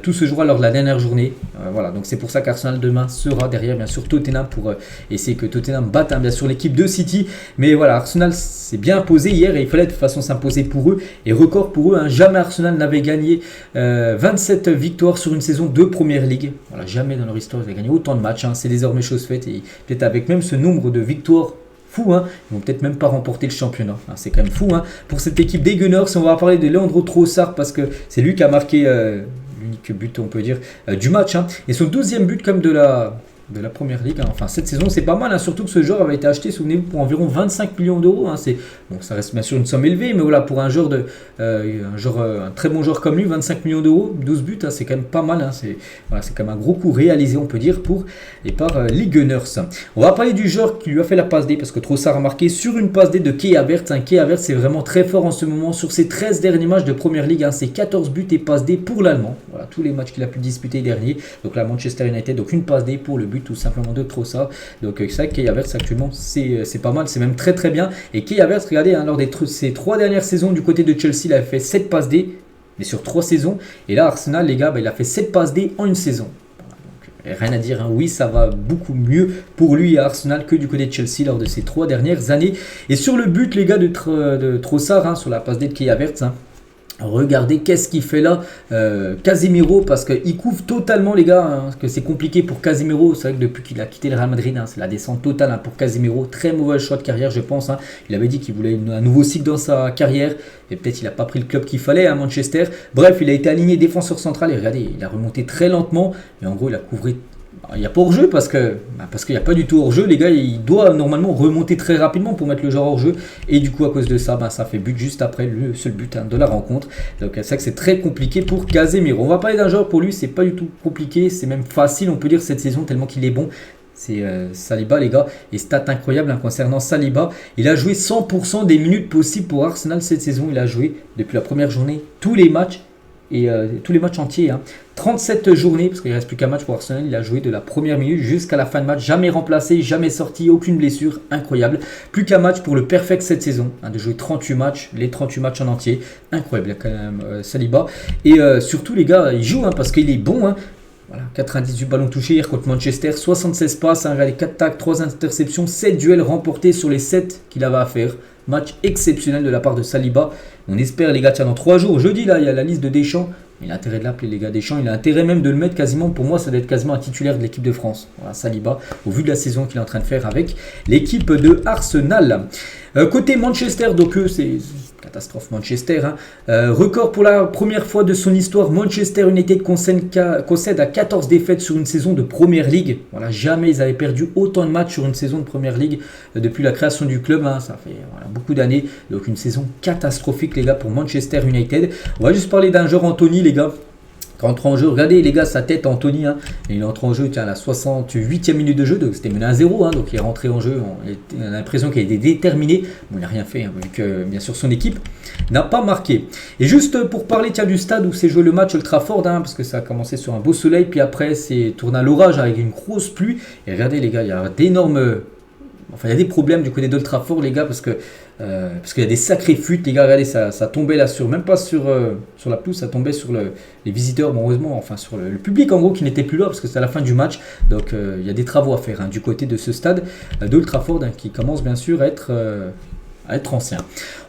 tout se jouera lors de la dernière journée. Voilà, donc c'est pour ça qu'Arsenal demain sera derrière bien sûr Tottenham pour essayer que Tottenham batte bien sûr l'équipe de City. Mais voilà, Arsenal s'est bien imposé hier et il fallait de toute façon s'imposer pour eux. Et record pour eux, jamais Arsenal n'avait gagné 27 victoires sur une saison de Première Ligue. Voilà, jamais dans leur histoire ils avaient gagné autant de matchs. C'est désormais chose faite et peut-être avec même ce nombre de victoires fou, ils vont peut-être même pas remporter le championnat. C'est quand même fou pour cette équipe des Gunners. On va parler de Leandro Trossard parce que c'est lui qui a marqué l'unique but, on peut dire, du match. Et son 12e but comme de la Première Ligue. Enfin, cette saison, c'est pas mal. Surtout que ce joueur avait été acheté, souvenez-vous, pour environ 25 millions d'euros. Ça reste bien sûr une somme élevée, mais voilà, pour un très bon joueur comme lui, 25 millions d'euros, 12 buts, c'est quand même pas mal. C'est quand même un gros coup réalisé, on peut dire, par les Gunners. On va parler du joueur qui lui a fait la passe D, parce que Trossard a marqué sur une passe D de Kai Havertz. Kai Havertz, c'est vraiment très fort en ce moment. Sur ses 13 derniers matchs de Première Ligue, c'est 14 buts et passe D pour l'Allemand. Voilà, tous les matchs qu'il a pu disputer dernier. Donc là, Manchester United, donc une passe D pour le but tout simplement de Trossard. Donc c'est vrai que Kai Havertz actuellement c'est pas mal, c'est même très très bien. Et Kai Havertz, regardez, lors de ses 3 dernières saisons du côté de Chelsea, il a fait 7 passes D, mais sur 3 saisons. Et là Arsenal, les gars, il a fait 7 passes D en une saison. Donc, rien à dire, oui, ça va beaucoup mieux pour lui à Arsenal que du côté de Chelsea lors de ces 3 dernières années. Et sur le but, les gars, de Trossard, sur la passe D de Kai Havertz, regardez qu'est-ce qu'il fait là, Casemiro, parce qu'il couvre totalement, les gars, parce que c'est compliqué pour Casemiro. C'est vrai que depuis qu'il a quitté le Real Madrid, c'est la descente totale pour Casemiro. Très mauvais choix de carrière, je pense. Il avait dit qu'il voulait un nouveau cycle dans sa carrière et peut-être il n'a pas pris le club qu'il fallait à Manchester. Bref, il a été aligné défenseur central et regardez, il a remonté très lentement et en gros il a couvré. Il n'y a pas hors-jeu parce qu'il n'y a pas du tout hors-jeu, les gars. Il doit normalement remonter très rapidement pour mettre le joueur hors-jeu. Et du coup, à cause de ça, ça fait but juste après le seul but de la rencontre. Donc c'est vrai que c'est très compliqué pour Casemiro. On va parler d'un joueur, pour lui, c'est pas du tout compliqué. C'est même facile, on peut dire, cette saison, tellement qu'il est bon. C'est Saliba, les gars. Et stat incroyable concernant Saliba. Il a joué 100% des minutes possibles pour Arsenal cette saison. Il a joué depuis la première journée tous les matchs. Et tous les matchs entiers, 37 journées, parce qu'il ne reste plus qu'un match pour Arsenal. Il a joué de la première minute jusqu'à la fin de match, jamais remplacé, jamais sorti, aucune blessure, incroyable. Plus qu'un match pour le perfect cette saison, de jouer 38 matchs, les 38 matchs en entier, incroyable quand même Saliba. Et surtout les gars, il joue parce qu'il est bon. Voilà, 98 ballons touchés hier contre Manchester, 76 passes, 4 tacles, 3 interceptions, 7 duels remportés sur les 7 qu'il avait à faire. Match exceptionnel de la part de Saliba. On espère, les gars, dans 3 jours, jeudi, là, il y a la liste de Deschamps. Il a intérêt de l'appeler, les gars. Deschamps, il a intérêt même de le mettre quasiment, pour moi, ça doit être quasiment un titulaire de l'équipe de France. Voilà, Saliba, au vu de la saison qu'il est en train de faire avec l'équipe de Arsenal. Côté Manchester, donc eux, c'est catastrophe Manchester. Record pour la première fois de son histoire, Manchester United concède à 14 défaites sur une saison de Première Ligue. Voilà, jamais ils avaient perdu autant de matchs sur une saison de Première Ligue depuis la création du club. Ça fait beaucoup d'années. Donc une saison catastrophique, les gars, pour Manchester United. On va juste parler d'un joueur, Anthony, les gars. Rentre en jeu, regardez les gars, sa tête Anthony, hein, il entre en jeu à la 68e minute de jeu, donc c'était mené à 0, hein, donc il est rentré en jeu, on a l'impression qu'il a été déterminé, bon, il n'a rien fait, hein, vu que bien sûr son équipe n'a pas marqué. Et juste pour parler du stade où s'est joué le match Old Trafford, hein, parce que ça a commencé sur un beau soleil, puis après c'est tourné à l'orage avec une grosse pluie, et regardez les gars, il y a d'énormes... Enfin, il y a des problèmes du côté d'Old Trafford, les gars, parce qu'il y a des sacrées fuites, les gars. Regardez, ça tombait là même pas sur la pelouse, ça tombait sur les visiteurs, bon, heureusement, enfin sur le public en gros qui n'était plus là parce que c'était à la fin du match. Donc il y a des travaux à faire, hein, du côté de ce stade d'Old Trafford, hein, qui commence bien sûr à être ancien.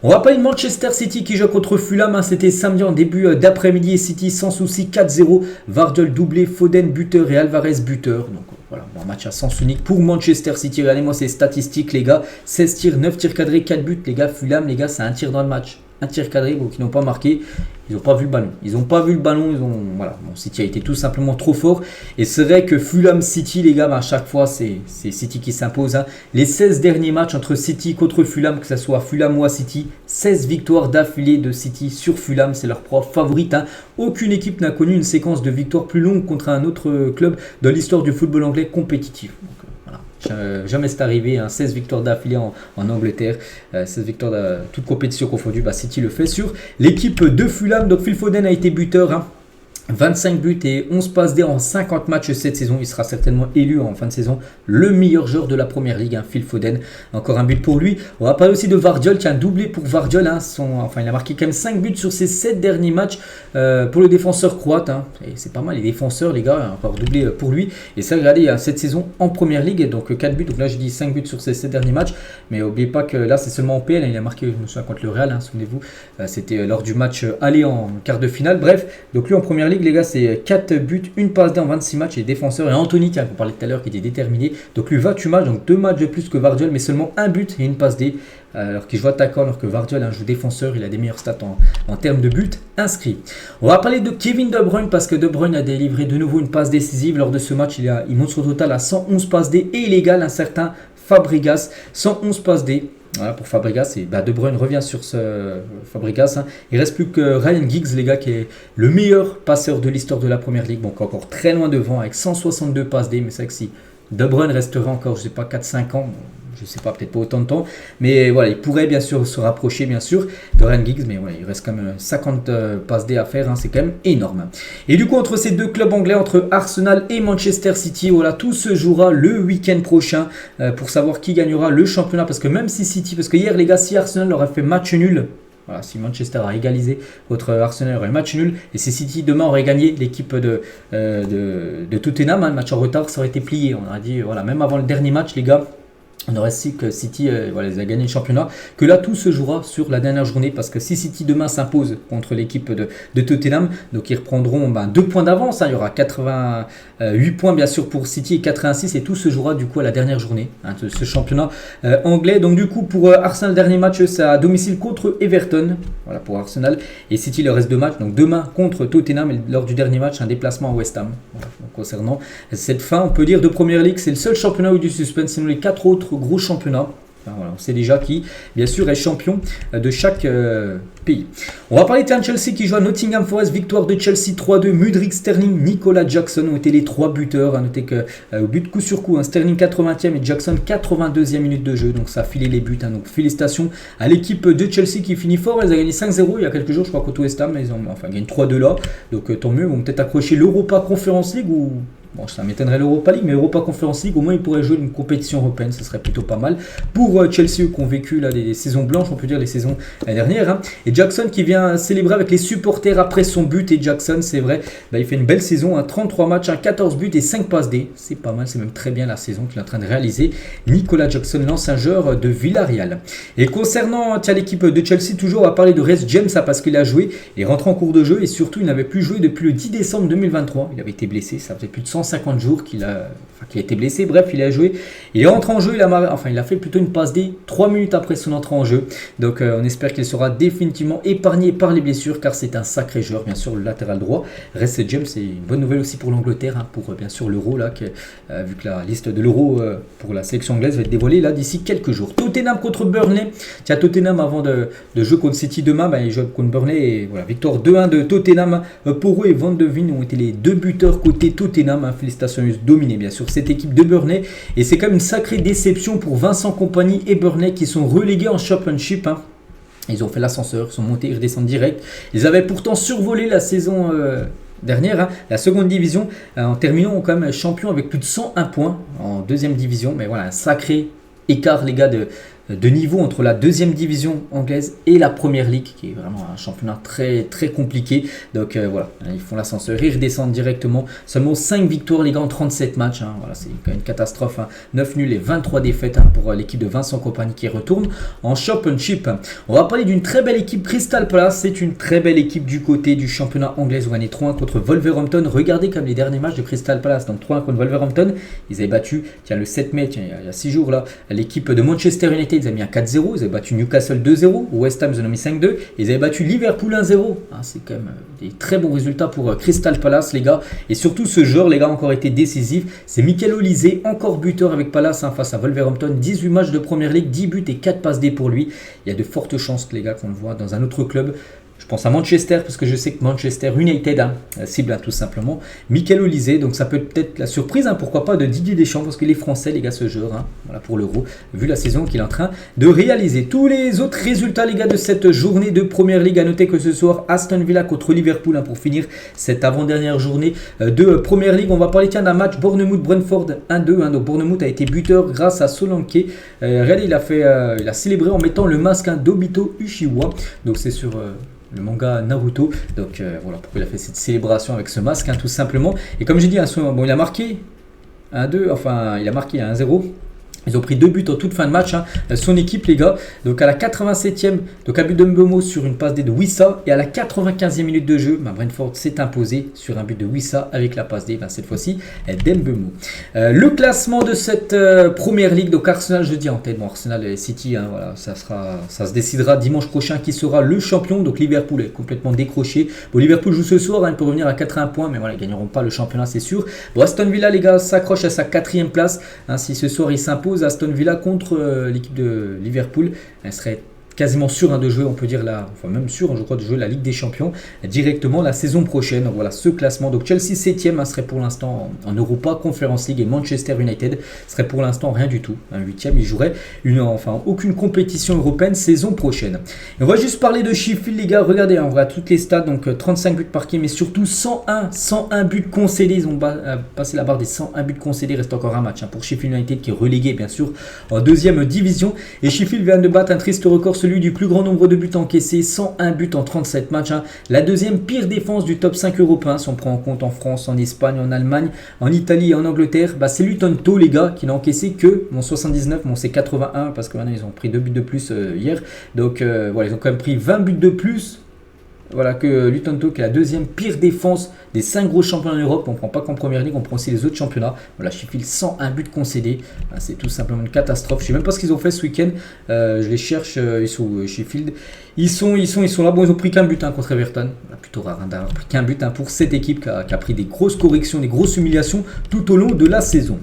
On va parler de Manchester City qui joue contre Fulham, hein. C'était samedi en début d'après-midi et City sans souci 4-0. Vardiol doublé, Foden buteur et Alvarez buteur. Donc voilà, un match à sens unique pour Manchester City. Regardez-moi ces statistiques les gars. 16 tirs, 9 tirs cadrés, 4 buts les gars. Fulham les gars, c'est un tir dans le match. Un tir cadré, donc ils n'ont pas marqué. Ils n'ont pas vu le ballon. Voilà. Bon, City a été tout simplement trop fort. Et c'est vrai que Fulham City, les gars, à chaque fois, c'est City qui s'impose, hein. Les 16 derniers matchs entre City contre Fulham, que ce soit Fulham ou City, 16 victoires d'affilée de City sur Fulham. C'est leur proie favorite, hein. Aucune équipe n'a connu une séquence de victoires plus longue contre un autre club dans l'histoire du football anglais compétitif. Donc, jamais c'est arrivé, hein, 16 victoires d'affilée en Angleterre, 16 victoires toutes compétitions confondues, City le fait sur l'équipe de Fulham. Donc Phil Foden a été buteur, hein. 25 buts et 11 passes D en 50 matchs cette saison. Il sera certainement élu en fin de saison le meilleur joueur de la première ligue, hein, Phil Foden. Encore un but pour lui. On va parler aussi de Vardiol, qui a un doublé pour Vardiol, hein. Il a marqué quand même 5 buts sur ses 7 derniers matchs pour le défenseur croate, hein. Et c'est pas mal les défenseurs, les gars, encore doublé pour lui. Et ça, regardez, il y a cette saison en première ligue, donc 4 buts. Donc là, je dis 5 buts sur ses 7 derniers matchs. Mais n'oubliez pas que là, c'est seulement en PL. Il a marqué, je me souviens, contre le Real, hein, souvenez-vous. C'était lors du match aller en quart de finale. Bref, donc lui en première ligue, les gars, c'est 4 buts, une passe D en 26 matchs et défenseur. Et Anthony, tiens, qu'on parlait tout à l'heure, qui était déterminé. Donc lui 28 matchs, donc 2 matchs de plus que Vardiol, mais seulement un but et une passe D. Alors qu'il joue attaquant, alors que Vardiol joue défenseur, il a des meilleurs stats en termes de buts inscrits. On va parler de Kevin De Bruyne parce que De Bruyne a délivré de nouveau une passe décisive lors de ce match. Il monte son total à 111 passes D et il égale un certain Fabregas, 111 passes D. Voilà pour Fabregas, et De Bruyne revient sur ce Fabregas, hein. Il reste plus que Ryan Giggs, les gars, qui est le meilleur passeur de l'histoire de la première ligue. Donc encore très loin devant avec 162 passes D, mais c'est vrai que si De Bruyne restera encore, je sais pas, 4-5 ans, je sais pas, peut-être pas autant de temps, mais voilà, il pourrait bien sûr se rapprocher bien sûr de Ryan Giggs, mais voilà, il reste quand même 50 passes D à faire, hein, c'est quand même énorme. Et du coup, entre ces deux clubs anglais, entre Arsenal et Manchester City, voilà, tout se jouera le week-end prochain pour savoir qui gagnera le championnat, parce que même si City, parce que hier les gars, si Arsenal aurait fait match nul, voilà, si Manchester a égalisé, votre Arsenal aurait match nul, et si City demain aurait gagné l'équipe de Tottenham, hein, le match en retard, ça aurait été plié. On aurait dit, voilà, même avant le dernier match, les gars, on aurait su que City ils a gagné le championnat, que là tout se jouera sur la dernière journée, parce que si City demain s'impose contre l'équipe de Tottenham, donc ils reprendront 2 points d'avance, hein. Il y aura 88 points bien sûr pour City et 86, et tout se jouera du coup à la dernière journée, hein, de ce championnat anglais. Donc du coup pour Arsenal, dernier match c'est à domicile contre Everton, voilà pour Arsenal, et City il leur reste 2 matchs, donc demain contre Tottenham, et lors du dernier match un déplacement à West Ham. Voilà, donc concernant cette fin, on peut dire de Première Ligue, c'est le seul championnat où du suspense, sinon les 4 autres gros championnats. Enfin, voilà, on sait déjà qui, bien sûr, est champion de chaque pays. On va parler de Chelsea qui joue à Nottingham Forest. Victoire de Chelsea 3-2. Mudryk, Sterling, Nicolas Jackson ont été les 3 buteurs. Notez que au but coup sur coup, hein, Sterling 80e et Jackson 82e minute de jeu. Donc ça a filé les buts. Hein, donc félicitations à l'équipe de Chelsea qui finit fort. Elle a gagné 5-0 il y a quelques jours, je crois, contre West Ham. Ils ont gagné 3-2 là. Donc tant mieux. Ils vont peut-être accrocher l'Europa Conference League ou... Bon, ça m'étonnerait l'Europa League, mais Europa Conference League, au moins ils pourraient jouer une compétition européenne, ce serait plutôt pas mal. Pour Chelsea, qui ont vécu là, des saisons blanches, on peut dire les saisons dernières. Hein. Et Jackson qui vient célébrer avec les supporters après son but. Et Jackson, c'est vrai, il fait une belle saison, hein, 33 matchs, 14 buts et 5 passes D. C'est pas mal, c'est même très bien la saison qu'il est en train de réaliser. Nicolas Jackson, l'ancien joueur de Villarreal. Et concernant l'équipe de Chelsea, toujours on va parler de Reece James, parce qu'il a joué et rentré en cours de jeu. Et surtout, il n'avait plus joué depuis le 10 décembre 2023. Il avait été blessé, ça faisait plus de 150 jours qu'il qui a été blessé. Bref, il a joué, il est rentré en jeu, il a fait plutôt une passe D 3 minutes après son entrée en jeu. Donc on espère qu'il sera définitivement épargné par les blessures car c'est un sacré joueur, bien sûr, le latéral droit. Reste James, c'est une bonne nouvelle aussi pour l'Angleterre, hein, pour bien sûr l'Euro, là, vu que la liste de l'Euro pour la sélection anglaise va être dévoilée là d'ici quelques jours. Tottenham contre Burnley. Tiens, Tottenham avant de jouer contre City demain, il joue contre Burnley et voilà, victoire 2-1 de Tottenham. Porro et Van de Ven ont été les deux buteurs côté Tottenham, hein. Félicitations, ils ont dominé bien sûr cette équipe de Burnley et c'est quand même une sacrée déception pour Vincent Kompany et Burnley qui sont relégués en Championship, hein. Ils ont fait l'ascenseur, ils sont montés, ils redescendent direct. Ils avaient pourtant survolé la saison dernière, hein, la seconde division, en terminant quand même champion avec plus de 101 points en deuxième division. Mais voilà, un sacré écart les gars de niveau entre la deuxième division anglaise et la première ligue qui est vraiment un championnat très très compliqué. Donc voilà, ils font l'ascenseur, ils redescendent directement. Seulement 5 victoires les gars en 37 matchs, hein. Voilà, c'est quand même une catastrophe, hein. 9 nuls et 23 défaites, hein, pour l'équipe de Vincent Kompany qui retourne en Championship. On va parler d'une très belle équipe, Crystal Palace. C'est une très belle équipe du côté du championnat anglais. Ils ont gagné 3-1 contre Wolverhampton. Regardez comme les derniers matchs de Crystal Palace, donc 3-1 contre Wolverhampton. Ils avaient battu, tiens, le 7 mai, tiens, il y a 6 jours là, l'équipe de Manchester United. Ils avaient mis un 4-0, ils avaient battu Newcastle 2-0, West Ham ils en ont mis 5-2, et ils avaient battu Liverpool 1-0. Hein, c'est quand même des très bons résultats pour Crystal Palace les gars, et surtout ce joueur les gars a encore été décisif, c'est Mikel Olise, encore buteur avec Palace, hein, face à Wolverhampton, 18 matchs de Première Ligue, 10 buts et 4 passes D pour lui. Il y a de fortes chances les gars qu'on le voit dans un autre club. Je pense à Manchester parce que je sais que Manchester United, hein, cible, hein, tout simplement Mikel Olise, donc ça peut être la surprise, hein, pourquoi pas, de Didier Deschamps, parce qu'il est français les gars ce joueur, hein, voilà, pour l'Euro, vu la saison qu'il est en train de réaliser. Tous les autres résultats les gars de cette journée de Première Ligue, à noter que ce soir Aston Villa contre Liverpool, hein, pour finir cette avant-dernière journée de Première Ligue. On va parler d'un match Bournemouth-Brentford 1-2, hein, donc Bournemouth a été buteur grâce à Solanke. Regardez, il a célébré en mettant le masque, hein, d'Obito Uchiwa, donc c'est sur le manga Naruto, donc voilà pourquoi il a fait cette célébration avec ce masque, hein, tout simplement. Et comme j'ai dit, bon, il a marqué 1-2, enfin il a marqué 1-0. Ils ont pris 2 buts en toute fin de match, hein, son équipe les gars. Donc à la 87e, donc un but de Mbeumo sur une passe D de Wissa. Et à la 95e minute de jeu, Brentford s'est imposé sur un but de Wissa avec la passe D, cette fois-ci d'Mbeumo. Le classement de cette Première Ligue, donc Arsenal je dis en tête, bon Arsenal et City, hein, voilà, ça se décidera dimanche prochain qui sera le champion. Donc Liverpool est complètement décroché. Bon, Liverpool joue ce soir, hein, il peut revenir à 80 points, mais voilà, ils ne gagneront pas le championnat c'est sûr. Bon, Aston Villa les gars s'accroche à sa 4e place, hein, si ce soir il s'impose Aston Villa contre l'équipe de Liverpool, elle serait quasiment sûr, hein, de jouer, on peut dire même sûr, hein, je crois, de jouer la Ligue des Champions directement la saison prochaine. Donc voilà ce classement. Donc Chelsea 7e, hein, serait pour l'instant en Europa Conference League, et Manchester United serait pour l'instant rien du tout. Un 8e, il jouerait aucune compétition européenne saison prochaine. Et on va juste parler de Sheffield les gars. Regardez, hein, on voit toutes les stats, donc 35 buts marqués, mais surtout 101 buts concédés. Ils ont passé la barre des 101 buts concédés. Il reste encore un match, hein, pour Sheffield United qui est relégué bien sûr en 2e division. Et Sheffield vient de battre un triste record, celui du plus grand nombre de buts encaissés, 101 buts en 37 matchs, hein. La deuxième pire défense du top 5 européen, si on prend en compte en France, en Espagne, en Allemagne, en Italie et en Angleterre. C'est Luton Town les gars, qui n'a encaissé que 79, c'est 81 parce que maintenant ils ont pris 2 buts de plus hier. Donc voilà, ils ont quand même pris 20 buts de plus. Voilà, que Luton Town, qui est la deuxième pire défense des 5 gros championnats en Europe. On ne prend pas qu'en Première Ligue, on prend aussi les autres championnats. Voilà, Sheffield 101 buts concédés. C'est tout simplement une catastrophe. Je ne sais même pas ce qu'ils ont fait ce week-end. Je les cherche. Ils sont Sheffield. Ils sont là. Bon, ils ont pris qu'un but, hein, contre Everton. Plutôt rare, hein, d'avoir pris qu'un but, hein, pour cette équipe qui a pris des grosses corrections, des grosses humiliations tout au long de la saison.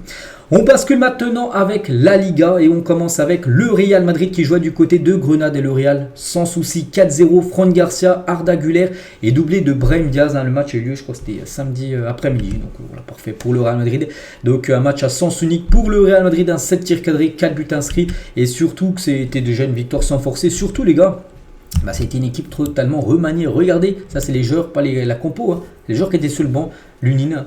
On bascule maintenant avec la Liga et on commence avec le Real Madrid qui joue du côté de Grenade, et le Real sans souci 4-0, Fran Garcia, Arda Güler et doublé de Brahim Diaz, hein. Le match a eu lieu, je crois que c'était samedi après-midi, donc voilà, parfait pour le Real Madrid. Donc un match à sens unique pour le Real Madrid, 7 tirs cadrés, 4 buts inscrits, et surtout que c'était déjà une victoire sans forcer. Surtout les gars, c'était une équipe totalement remaniée. Regardez, ça c'est les joueurs, pas la compo, hein. Les joueurs qui étaient sur le banc: Lunin,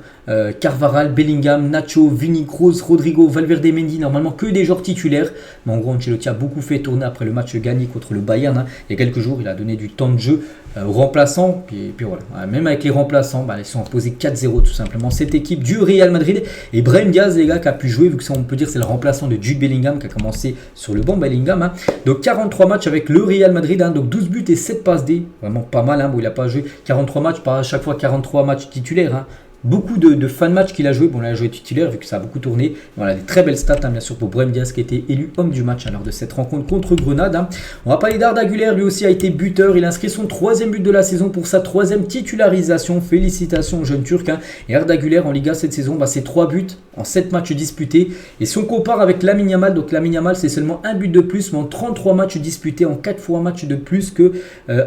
Carvaral, Bellingham, Nacho, Vini, Kroos, Rodrigo, Valverde, Mendy, normalement que des joueurs titulaires. Mais en gros, Ancelotti a beaucoup fait tourner après le match gagné contre le Bayern, hein. Il y a quelques jours, il a donné du temps de jeu aux remplaçants. Puis voilà, même avec les remplaçants, ils sont imposés 4-0 tout simplement. Cette équipe du Real Madrid, et Brahim Diaz, les gars, qui a pu jouer, vu que ça, on peut dire c'est le remplaçant de Jude Bellingham, qui a commencé sur le banc, Bellingham, hein. Donc 43 matchs avec le Real Madrid, hein. Donc 12 buts et 7 passes D. Vraiment pas mal, hein. Bon, il n'a pas joué 43 matchs, pas à chaque fois 43 matchs titulaires, hein. beaucoup de fin de match qu'il a joué. Bon, là, il a joué titulaire vu que ça a beaucoup tourné. Voilà, des très belles stats, hein, bien sûr, pour Brahim Diaz qui a été élu homme du match lors de cette rencontre contre Grenade. Hein. On va parler d'Arda Güler, lui aussi a été buteur. Il a inscrit son 3e but de la saison pour sa 3e titularisation. Félicitations au jeune Turc. Hein. Et Arda Güler en Liga cette saison, c'est 3 buts en 7 matchs disputés. Et si on compare avec Lamine Yamal, donc Lamine Yamal, c'est seulement un but de plus, mais en 33 matchs disputés, en 4 fois un match de plus que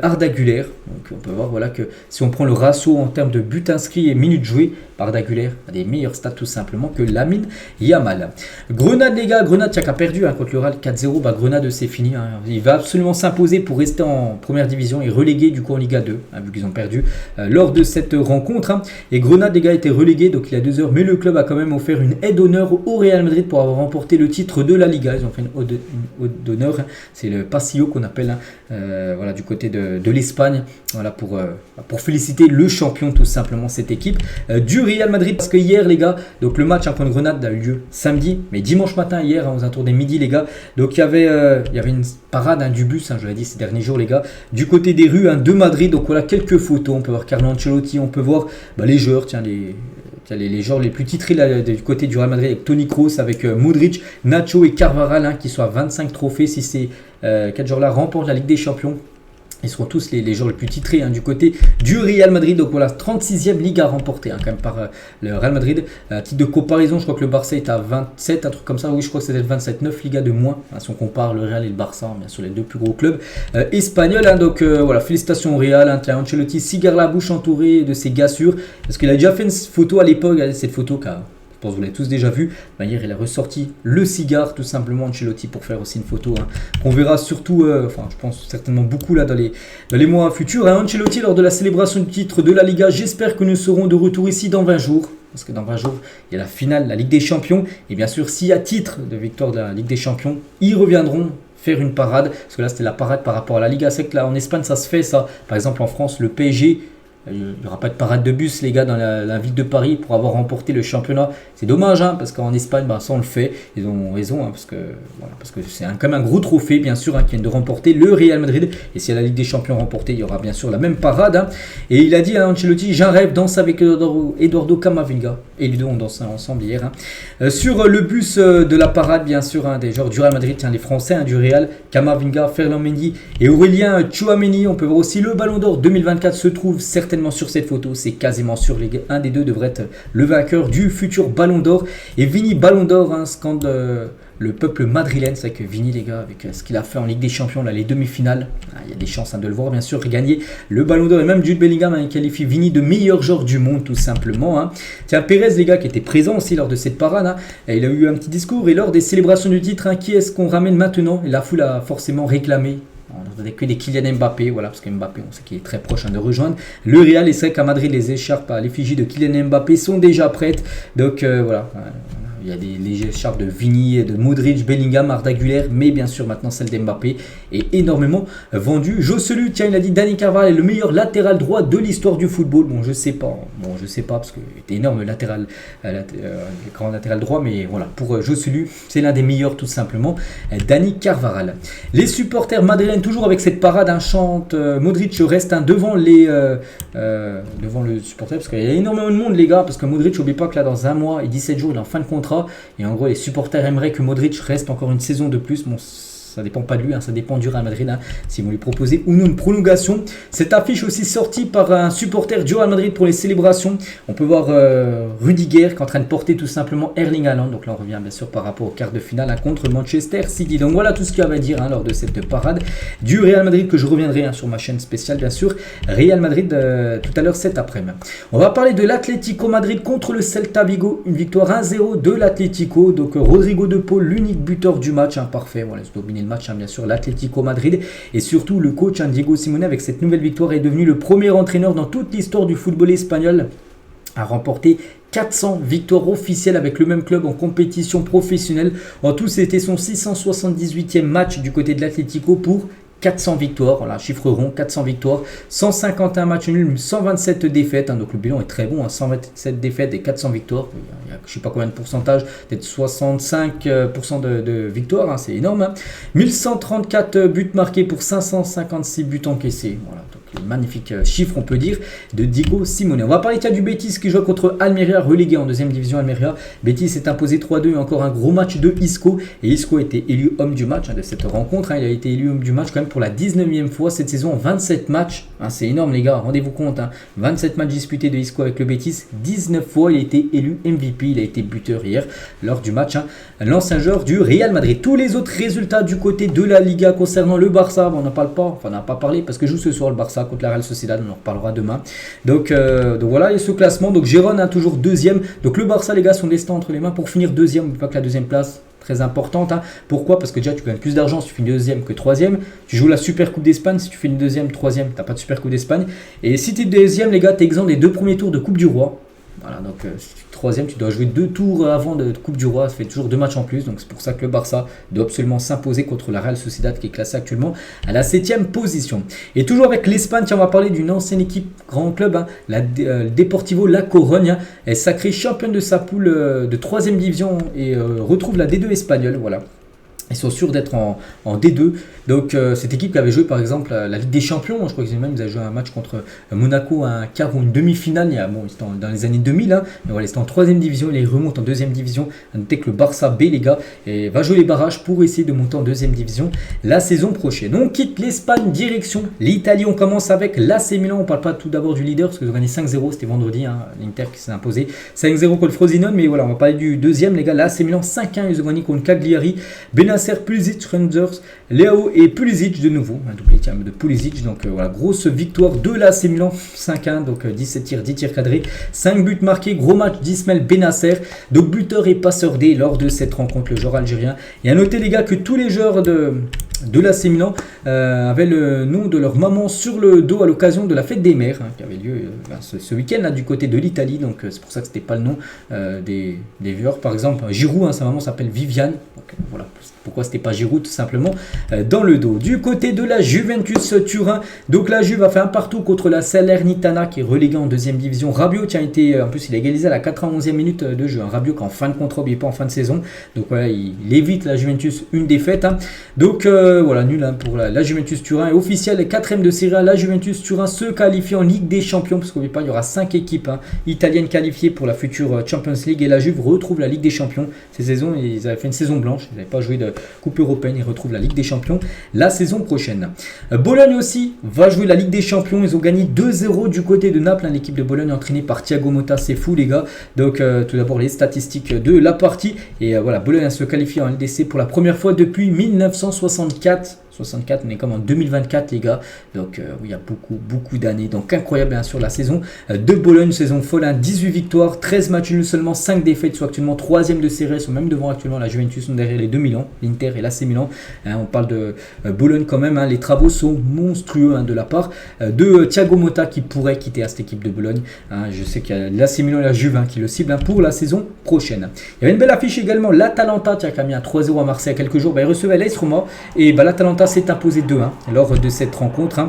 Arda Güler. Donc on peut voir voilà, que si on prend le ratio en termes de buts inscrits et minutes jouées, Arda Güler a des meilleurs stats tout simplement que Lamine Yamal. Grenade les gars, Grenade qui a perdu contre le Real 4-0, Grenade c'est fini. Hein. Il va absolument s'imposer pour rester en première division et relégué du coup en Liga 2, hein, vu qu'ils ont perdu lors de cette rencontre. Hein. Et Grenade les gars a été relégué donc il y a 2 heures, mais le club a quand même offert une aide d'honneur au Real Madrid pour avoir remporté le titre de la Liga. Ils ont fait une ode d'honneur, hein. C'est le Pasillo qu'on appelle, hein, voilà, du côté de l'Espagne, voilà, pour féliciter le champion tout simplement cette équipe du Real Madrid, parce que hier les gars, donc le match contre Grenade a eu lieu samedi, mais dimanche matin hier, aux alentours des midi les gars, donc il y avait une parade du bus, je l'ai dit ces derniers jours les gars, du côté des rues de Madrid. Donc voilà quelques photos, on peut voir Carlo Ancelotti, on peut voir les joueurs, les joueurs les plus titrés là, du côté du Real Madrid, avec Toni Kroos, avec Modric, Nacho et Carvajal, hein, qui sont à 25 trophées si ces 4 joueurs là remportent la Ligue des Champions. Ils seront tous les joueurs les plus titrés, hein, du côté du Real Madrid. Donc voilà, 36e Liga remportée, hein, quand même par le Real Madrid. À titre de comparaison, je crois que le Barça est à 27, un truc comme ça. Oui, je crois que c'est 27, 9 Ligas de moins, hein, si on compare le Real et le Barça, hein, bien sûr les 2 plus gros clubs espagnols. Hein. Donc voilà, félicitations au Real. Hein, Ancelotti, cigare la bouche entouré de ses gars sûrs. Parce qu'il a déjà fait une photo à l'époque, cette photo qu'a... Je pense que vous l'avez tous déjà vu. Hier, il a ressorti le cigare, tout simplement, Ancelotti, pour faire aussi une photo. Hein, qu'on verra surtout, je pense certainement beaucoup là dans les mois futurs. Hein. Ancelotti, lors de la célébration du titre de la Liga, j'espère que nous serons de retour ici dans 20 jours. Parce que dans 20 jours, il y a la finale, la Ligue des Champions. Et bien sûr, s'il y a titre de victoire de la Ligue des Champions, ils reviendront faire une parade. Parce que là, c'était la parade par rapport à la Liga. C'est que là, en Espagne, ça se fait, ça. Par exemple, en France, le PSG... Il n'y aura pas de parade de bus les gars dans la ville de Paris pour avoir remporté le championnat. C'est dommage, hein, parce qu'en Espagne ça on le fait. Ils ont raison, hein, parce que c'est quand même un gros trophée bien sûr, hein, qui vient de remporter le Real Madrid. Et si la Ligue des Champions remportée, il y aura bien sûr la même parade. Hein. Et il a dit à Ancelotti, j'ai un rêve, danse avec Eduardo Camavinga. Et les deux ont dansé ensemble hier. Hein. Sur le bus de la parade bien sûr, hein, des joueurs du Real Madrid, les Français, hein, du Real, Camavinga, Ferland Mendy et Aurélien Tchouaméni. On peut voir aussi le Ballon d'Or 2024 se trouve certainement sur cette photo, c'est quasiment sûr, les gars. Un des deux devrait être le vainqueur du futur Ballon d'Or. Et Vini Ballon d'Or, hein, scande le peuple madrilène. C'est que Vini, les gars, avec ce qu'il a fait en Ligue des Champions, là, les demi-finales, il y a des chances, hein, de le voir, bien sûr, gagner le Ballon d'Or. Et même Jude Bellingham, hein, qualifie Vini de meilleur joueur du monde, tout simplement. Hein. Tiens, Pérez, les gars, qui était présent aussi lors de cette parade, hein, il a eu un petit discours. Et lors des célébrations du titre, hein, qui est-ce qu'on ramène maintenant? Et la foule a forcément réclamé. On n'a que des Kylian Mbappé, voilà, parce que Mbappé, on sait qu'il est très proche, hein, de rejoindre le Real. Et c'est vrai qu'à Madrid, les écharpes à l'effigie de Kylian Mbappé sont déjà prêtes. Donc voilà. Il y a les écharpes de Vini, de Modric, Bellingham, Arda Güler, mais bien sûr maintenant celle d'Mbappé est énormément vendue. Joselu, tiens, il a dit Dani Carvajal est le meilleur latéral droit de l'histoire du football. Bon, je sais pas, parce qu'il était énorme le grand latéral droit, mais voilà, pour Joselu, c'est l'un des meilleurs tout simplement. Dani Carvajal. Les supporters madrilènes, toujours avec cette parade, hein, chantent Modric reste, hein, devant le supporter, parce qu'il y a énormément de monde, les gars, parce que Modric, n'oublie pas que là, dans 1 mois et 17 jours, il est en fin de contrat. Et en gros, les supporters aimeraient que Modric reste encore une saison de plus. Bon, ça dépend pas de lui, hein, ça dépend du Real Madrid, hein, s'ils vont lui proposer ou non une prolongation. Cette affiche aussi sortie par un supporter du Real Madrid pour les célébrations. On peut voir Rudiger qui est en train de porter tout simplement Erling Haaland. Donc là, on revient bien sûr par rapport au quart de finale, hein, contre Manchester City. Donc voilà tout ce qu'il y avait à dire, hein, lors de cette parade du Real Madrid, que je reviendrai, hein, sur ma chaîne spéciale bien sûr. Real Madrid tout à l'heure cet après-midi. On va parler de l'Atlético Madrid contre le Celta Vigo. Une victoire 1-0 de l'Atlético. Donc Rodrigo de Paul, l'unique buteur du match, hein, parfait. Voilà, ils ont dominé le match, hein, bien sûr, l'Atlético Madrid. Et surtout le coach, hein, Diego Simeone, avec cette nouvelle victoire, est devenu le premier entraîneur dans toute l'histoire du football espagnol à remporter 400 victoires officielles avec le même club en compétition professionnelle. En tout, c'était son 678e match du côté de l'Atlético pour 400 victoires, voilà, chiffre rond, 400 victoires, 151 matchs nuls, 127 défaites, hein, donc le bilan est très bon, hein, 127 défaites et 400 victoires, il y a je ne sais pas combien de pourcentage, peut-être 65% de victoires, hein, c'est énorme, hein. 1134 buts marqués pour 556 buts encaissés, voilà, donc magnifique chiffre, on peut dire, de Diego Simeone. On va parler du Betis qui joue contre Almeria, relégué en deuxième division. Almeria, Betis s'est imposé 3-2 et encore un gros match de Isco. Et Isco a été élu homme du match de cette rencontre. Il a été élu homme du match quand même pour la 19e fois cette saison, 27 matchs. C'est énorme les gars, rendez-vous compte. 27 matchs disputés de Isco avec le Betis, 19 fois il a été élu MVP. Il a été buteur hier lors du match. L'ancien joueur du Real Madrid. Tous les autres résultats du côté de la Liga concernant le Barça, on n'en parle pas, enfin on n'a pas parlé parce que joue ce soir le Barça contre la Real Sociedad, on en reparlera demain. Donc voilà, et ce classement, donc Gérone toujours deuxième. Donc le Barça les gars, son destin entre les mains pour finir deuxième, pas que la deuxième place très importante. Pourquoi? Parce que déjà tu gagnes plus d'argent si tu finis deuxième que troisième. Tu joues la Super Coupe d'Espagne, si tu finis deuxième, troisième, t'as pas de Super Coupe d'Espagne. Et si tu es deuxième les gars, tu es exempt des 2 premiers tours de Coupe du Roi. Voilà, donc si tu es troisième, tu dois jouer 2 tours avant de Coupe du Roi, ça fait toujours 2 matchs en plus, donc c'est pour ça que le Barça doit absolument s'imposer contre la Real Sociedad qui est classée actuellement à la 7e position. Et toujours avec l'Espagne, on va parler d'une ancienne équipe, grand club, la Deportivo La Corogne, est sacrée championne de sa poule de 3e division et retrouve la D2 espagnole, voilà. Ils sont sûrs d'être en D2. Donc cette équipe qui avait joué par exemple la Ligue des Champions, je crois qu'ils avaient joué un match contre Monaco, un quart ou une demi-finale, c'était dans les années 2000, mais voilà, c'était en 3e division, ils remontent en 2e division. À noter que le Barça B les gars va jouer les barrages pour essayer de monter en 2e division la saison prochaine. On quitte l'Espagne, direction l'Italie, on commence avec l'AC Milan. On ne parle pas tout d'abord du leader parce qu'ils ont gagné 5-0, c'était vendredi, l'Inter qui s'est imposé 5-0 contre le Frosinone, mais voilà, on va parler du deuxième les gars, l'AC Milan 5-1, ils ont gagné contre Cagliari, Benacer, Pulisic, Rangers, Léao et Pulisic de nouveau, un doublé de Pulisic, donc voilà, grosse victoire de l'AC Milan, 5-1, donc 17 tirs, 10 tirs cadrés, 5 buts marqués, gros match d'Ismaël Benacer, donc buteur et passeur D lors de cette rencontre, le joueur algérien. Et à noter les gars que tous les joueurs de l'AC Milan avaient le nom de leur maman sur le dos à l'occasion de la fête des mères qui avait lieu ce week-end là du côté de l'Italie, donc c'est pour ça que c'était pas le nom des viewers. Par exemple Giroud, sa maman s'appelle Viviane, donc voilà pourquoi c'était pas Giroud tout simplement dans le dos. Du côté de la Juventus Turin, donc la Juve a fait un partout contre la Salernitana qui est reléguée en 2e division. Rabiot qui a été, en plus il a égalisé à la 91e minute de jeu, Rabiot qui est en fin de contrat, il n'est pas en fin de saison, donc voilà, il évite la Juventus une défaite. Donc voilà, nul pour la Juventus Turin. Et officiel, 4e de Serie A, la Juventus Turin se qualifie en Ligue des Champions, parce qu'oubliez pas, il y aura 5 équipes italiennes qualifiées pour la future Champions League, et la Juve retrouve la Ligue des Champions. Ces saisons, ils avaient fait une saison blanche, ils n'avaient pas joué de Coupe européenne, ils retrouvent la Ligue des Champions la saison prochaine. Bologne aussi va jouer la Ligue des Champions, ils ont gagné 2-0 du côté de Naples, l'équipe de Bologne entraînée par Thiago Motta, c'est fou les gars. Donc tout d'abord les statistiques de la partie, et voilà, Bologne se qualifie en LDC pour la première fois depuis 1964. On est comme en 2024 les gars, donc il y a beaucoup d'années, donc incroyable bien sûr la saison de Bologne, saison folle, 18 victoires, 13 matchs nuls, seulement 5 défaites, ils sont actuellement 3e de Serie A, ils sont même devant actuellement la Juventus, sont derrière les 2 Milan, l'Inter et l'AC Milan. On parle de Bologne quand même, les travaux sont monstrueux de la part de Thiago Motta qui pourrait quitter cette équipe de Bologne. Je sais qu'il y a l'AC Milan et la Juve qui le ciblent pour la saison prochaine. Il y avait une belle affiche également, l'Atalanta qui a mis un 3-0 à Marseille il y a quelques jours, il recevait l'AS Roma, et l'Atalanta s'est imposé 2-1 lors de cette rencontre.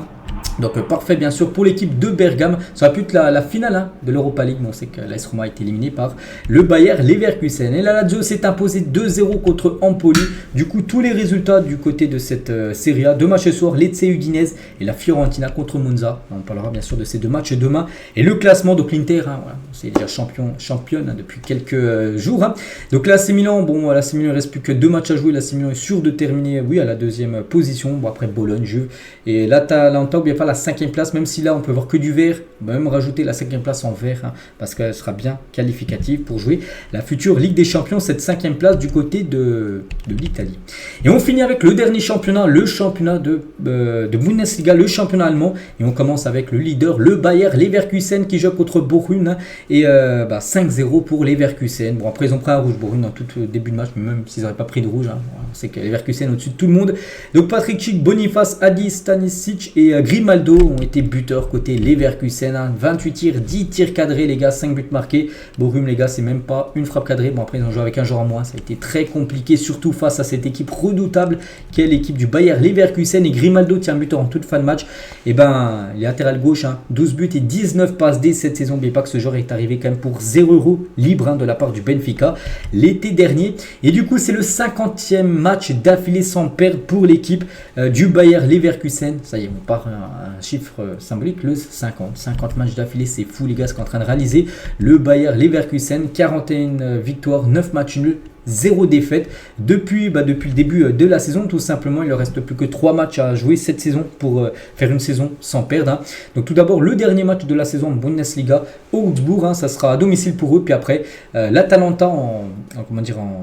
Donc parfait bien sûr pour l'équipe de Bergame. Ça aurait pu être la finale de l'Europa League. Bon, on sait que l'AS Roma a été éliminé par le Bayer Leverkusen. Et la Lazio s'est imposé 2-0 contre Empoli. Du coup, tous les résultats du côté de cette Serie A. 2 matchs ce soir, Lecce Udinese et la Fiorentina contre Monza. On parlera bien sûr de ces 2 matchs demain. Et le classement, donc l'Inter, voilà, c'est déjà championne depuis quelques jours. Donc l'AC Milan, bon, l'AC Milan il ne reste plus que 2 matchs à jouer. L'AC Milan est sûr de terminer, oui, à la 2e position. Bon, après Bologne, Juve et l'Atalanta, bien pas la 5e place, même si là on peut voir que du vert, on va même rajouter la 5e place en vert, parce qu'elle sera bien qualificative pour jouer la future Ligue des Champions, cette 5e place du côté de l'Italie. Et on finit avec le dernier championnat, le championnat de Bundesliga, le championnat allemand, et on commence avec le leader, le Bayer Leverkusen qui joue contre Bochum, et 5-0 pour Leverkusen. Bon, après ils ont pris un rouge Bochum dans tout le début de match, mais même s'ils n'auraient pas pris de rouge, on sait que Leverkusen au-dessus de tout le monde. Donc Patrick Schick, Boniface, Adi, Stanisic et Grimaldo ont été buteurs côté Leverkusen, 28 tirs, 10 tirs cadrés les gars, 5 buts marqués. Bochum les gars, c'est même pas une frappe cadrée. Bon, après ils ont joué avec un joueur en moins, ça a été très compliqué, surtout face à cette équipe redoutable qui est l'équipe du Bayer Leverkusen. Et Grimaldo tient un buteur en toute fin de match. Et latéral gauche, 12 buts et 19 passes dès cette saison. N'oubliez pas que ce joueur est arrivé quand même pour 0 € libre de la part du Benfica l'été dernier. Et du coup c'est le 50e match d'affilée sans perdre pour l'équipe du Bayer Leverkusen. Ça y est, on part un chiffre symbolique, le 50 matchs d'affilée, c'est fou les gars ce qu'est en train de réaliser le Bayer Leverkusen, 41 victoires, 9 matchs nuls, 0 défaite depuis le début de la saison. Tout simplement, il ne reste plus que 3 matchs à jouer cette saison pour faire une saison sans perdre, hein. Donc tout d'abord, le dernier match de la saison en Bundesliga, Augsbourg, hein, ça sera à domicile pour eux. Puis après, l'Atalanta en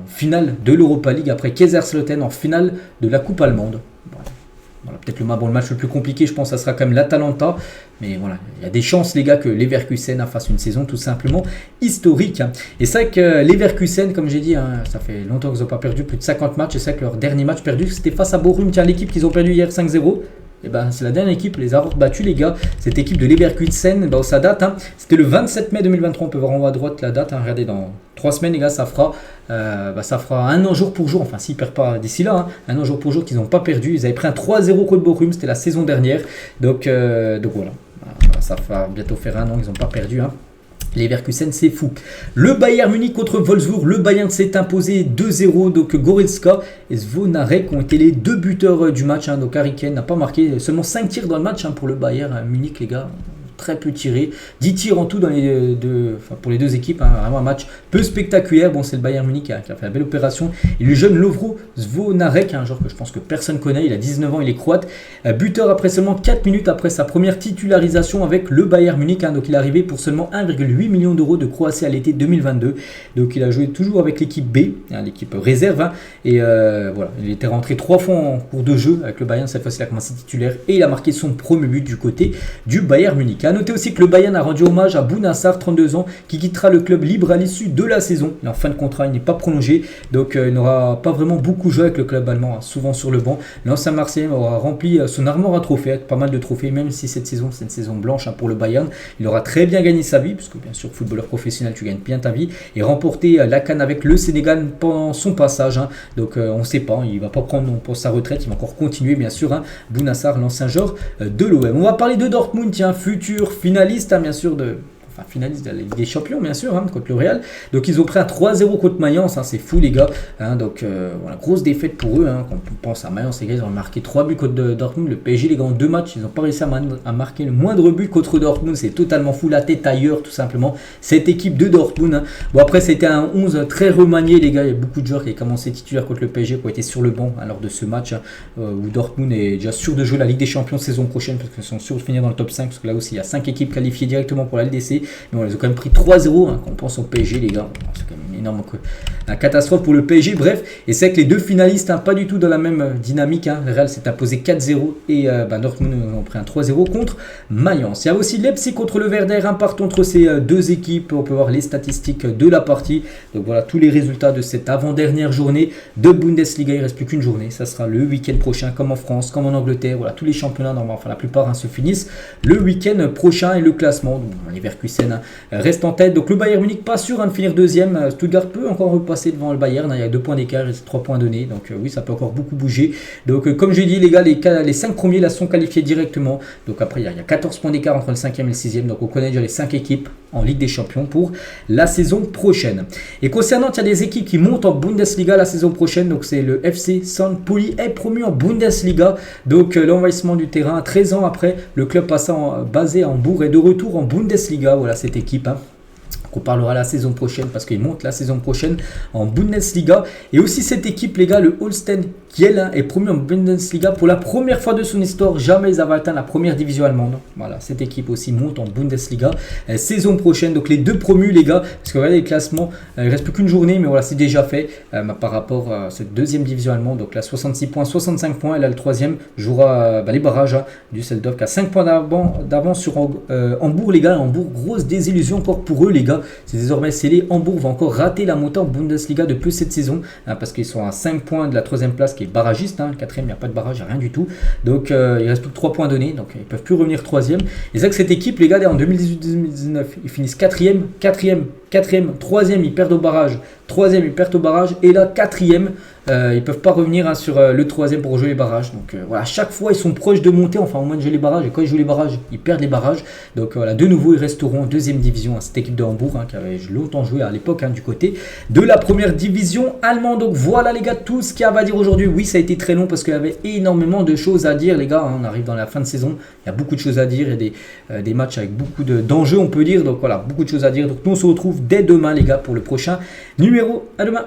finale de l'Europa League. Après Kaiserslautern en finale de la Coupe allemande. Voilà, peut-être le match le plus compliqué, je pense, ça sera quand même l'Atalanta. Mais voilà, il y a des chances, les gars, que Leverkusen fasse une saison tout simplement historique, hein. Et c'est vrai que Leverkusen, comme j'ai dit, hein, ça fait longtemps qu'ils n'ont pas perdu, plus de 50 matchs. Et c'est vrai que leur dernier match perdu, c'était face à Bochum. Tiens, l'équipe qu'ils ont perdu hier 5-0. Et ben, c'est la dernière équipe, les a battus, les gars. Cette équipe de Leverkusen, ça date, hein. C'était le 27 mai 2023. On peut voir en haut à droite la date, hein. Regardez, dans 3 semaines, les gars, ça fera un an jour pour jour. Enfin, s'ils ne perdent pas d'ici là, hein, un an jour pour jour qu'ils n'ont pas perdu. Ils avaient pris un 3-0 contre Bochum, c'était la saison dernière. Donc voilà, ça va bientôt faire un an qu'ils n'ont pas perdu, hein. Leverkusen, c'est fou. Le Bayern Munich contre Wolfsburg. Le Bayern s'est imposé 2-0. Donc Goretzka et Zvonarek ont été les 2 buteurs du match, hein. Donc Harry Kane n'a pas marqué. Seulement 5 tirs dans le match, hein, pour le Bayern Munich, les gars. Très peu tiré, 10 tirs en tout dans pour les deux équipes, hein. Vraiment un match peu spectaculaire. Bon, c'est le Bayern Munich qui a fait la belle opération. Et le jeune Lovro Zvonarek, un joueur que je pense que personne connaît, il a 19 ans, il est croate, buteur après seulement 4 minutes après sa première titularisation avec le Bayern Munich, hein. Donc il est arrivé pour seulement 1,8 million d'euros de Croatie à l'été 2022. Donc il a joué toujours avec l'équipe B, hein, l'équipe réserve, hein. Et voilà, il était rentré 3 fois en cours de jeu avec le Bayern. Cette fois-ci, il a commencé titulaire et il a marqué son premier but du côté du Bayern Munich. A noter aussi que le Bayern a rendu hommage à Bounassar, 32 ans, qui quittera le club libre à l'issue de la saison. Il est en fin de contrat, il n'est pas prolongé, donc il n'aura pas vraiment beaucoup joué avec le club allemand, hein, souvent sur le banc. L'ancien Marseillais aura rempli son armoire à trophées, pas mal de trophées, même si cette saison c'est une saison blanche, hein, pour le Bayern. Il aura très bien gagné sa vie, puisque bien sûr, footballeur professionnel, tu gagnes bien ta vie, et remporté la CAN avec le Sénégal pendant son passage, hein. Donc on ne sait pas, il ne va pas prendre pour sa retraite, il va encore continuer, bien sûr, hein, Bounassar, l'ancien joueur de l'OM. On va parler de Dortmund, tiens, futur finaliste, hein, bien sûr, finaliste de la Ligue des Champions, bien sûr, hein, contre le Real. Donc ils ont pris un 3-0 contre Mayence, hein, c'est fou les gars, hein. Donc voilà, grosse défaite pour eux, hein. Quand on pense à Mayence, les gars, ils ont marqué 3 buts contre Dortmund. Le PSG, les gars, en 2 matchs, ils n'ont pas réussi à marquer le moindre but contre Dortmund. C'est totalement fou, la tête ailleurs, tout simplement, cette équipe de Dortmund, hein. Bon, après, c'était un 11 très remanié, les gars. Il y a beaucoup de joueurs qui ont commencé titulaires contre le PSG, qui ont été sur le banc, hein, lors de ce match, hein, où Dortmund est déjà sûr de jouer la Ligue des Champions saison prochaine, parce qu'ils sont sûrs de finir dans le top 5, parce que là aussi, il y a 5 équipes qualifiées directement pour la LDC. Mais on les a quand même pris 3-0, hein, quand on pense au PSG, les gars. C'est quand même une énorme catastrophe pour le PSG. Bref, et c'est que les deux finalistes, hein, pas du tout dans la même dynamique, hein. Le Real s'est imposé 4-0 et Dortmund ont pris un 3-0 contre Mayence. Il y a aussi Leipzig contre le Werder, un partout entre ces deux équipes. On peut voir les statistiques de la partie. Donc voilà, tous les résultats de cette avant-dernière journée de Bundesliga. Il ne reste plus qu'une journée. Ça sera le week-end prochain, comme en France, comme en Angleterre. Voilà, tous les championnats, normalement, enfin la plupart, hein, se finissent le week-end prochain. Et le classement, les Leverkusen, hein, reste en tête. Donc le Bayern Munich, pas sûr, hein, de finir deuxième. Stuttgart peut encore repasser devant le Bayern, hein. Il y a 2 points d'écart et 3 points donnés. Donc oui, ça peut encore beaucoup bouger. Donc comme j'ai dit, les gars, les 5 premiers là sont qualifiés directement. Donc après, il y a 14 points d'écart entre le 5e et le 6e. Donc on connaît déjà les 5 équipes en Ligue des Champions pour la saison prochaine. Et concernant, il y a des équipes qui montent en Bundesliga la saison prochaine. Donc c'est le FC St. Pauli est promu en Bundesliga. Donc l'envahissement du terrain, 13 ans après, le club basé à Hambourg est de retour en Bundesliga. Voilà cette équipe, hein. On parlera la saison prochaine parce qu'il monte la saison prochaine en Bundesliga. Et aussi cette équipe, les gars, le Holstein Kiel, hein, est promu en Bundesliga pour la première fois de son histoire. Jamais ils avaient atteint la première division allemande. Voilà, cette équipe aussi monte en Bundesliga saison prochaine. Donc les deux promus, les gars, parce que regardez les classements, il ne reste plus qu'une journée, mais voilà, c'est déjà fait par rapport à cette deuxième division allemande. Donc là, 66 points, 65 points. Et là, le troisième jouera les barrages, hein, du Düsseldorf qui a 5 points d'avance sur Hambourg, les gars. Hambourg, grosse désillusion encore pour eux, les gars. C'est désormais scellé. Hambourg va encore rater la montée en Bundesliga de plus cette saison, hein, parce qu'ils sont à 5 points de la troisième place qui est barragiste, hein. Le quatrième, il n'y a pas de barrage, il n'y a rien du tout. Donc il reste plus que 3 points donnés, donc ils ne peuvent plus revenir troisième. Et c'est vrai que cette équipe, les gars, en 2018-2019, ils finissent quatrième quatrième, troisième, ils perdent au barrage. Troisième, ils perdent au barrage. Et là, quatrième, ils ne peuvent pas revenir sur le troisième pour jouer les barrages. Donc voilà, à chaque fois, ils sont proches de monter, enfin au moins de jouer les barrages. Et quand ils jouent les barrages, ils perdent les barrages. Donc voilà, de nouveau, ils resteront en deuxième division. Cette équipe de Hambourg qui avait longtemps joué à l'époque du côté de la première division allemande. Donc voilà les gars, tout ce qu'il y a à dire aujourd'hui. Oui, ça a été très long parce qu'il y avait énormément de choses à dire les gars. On arrive dans la fin de saison. Il y a beaucoup de choses à dire et des matchs avec beaucoup d'enjeux on peut dire. Donc voilà, beaucoup de choses à dire. Donc nous on se retrouve dès demain les gars pour le prochain numéro. À demain.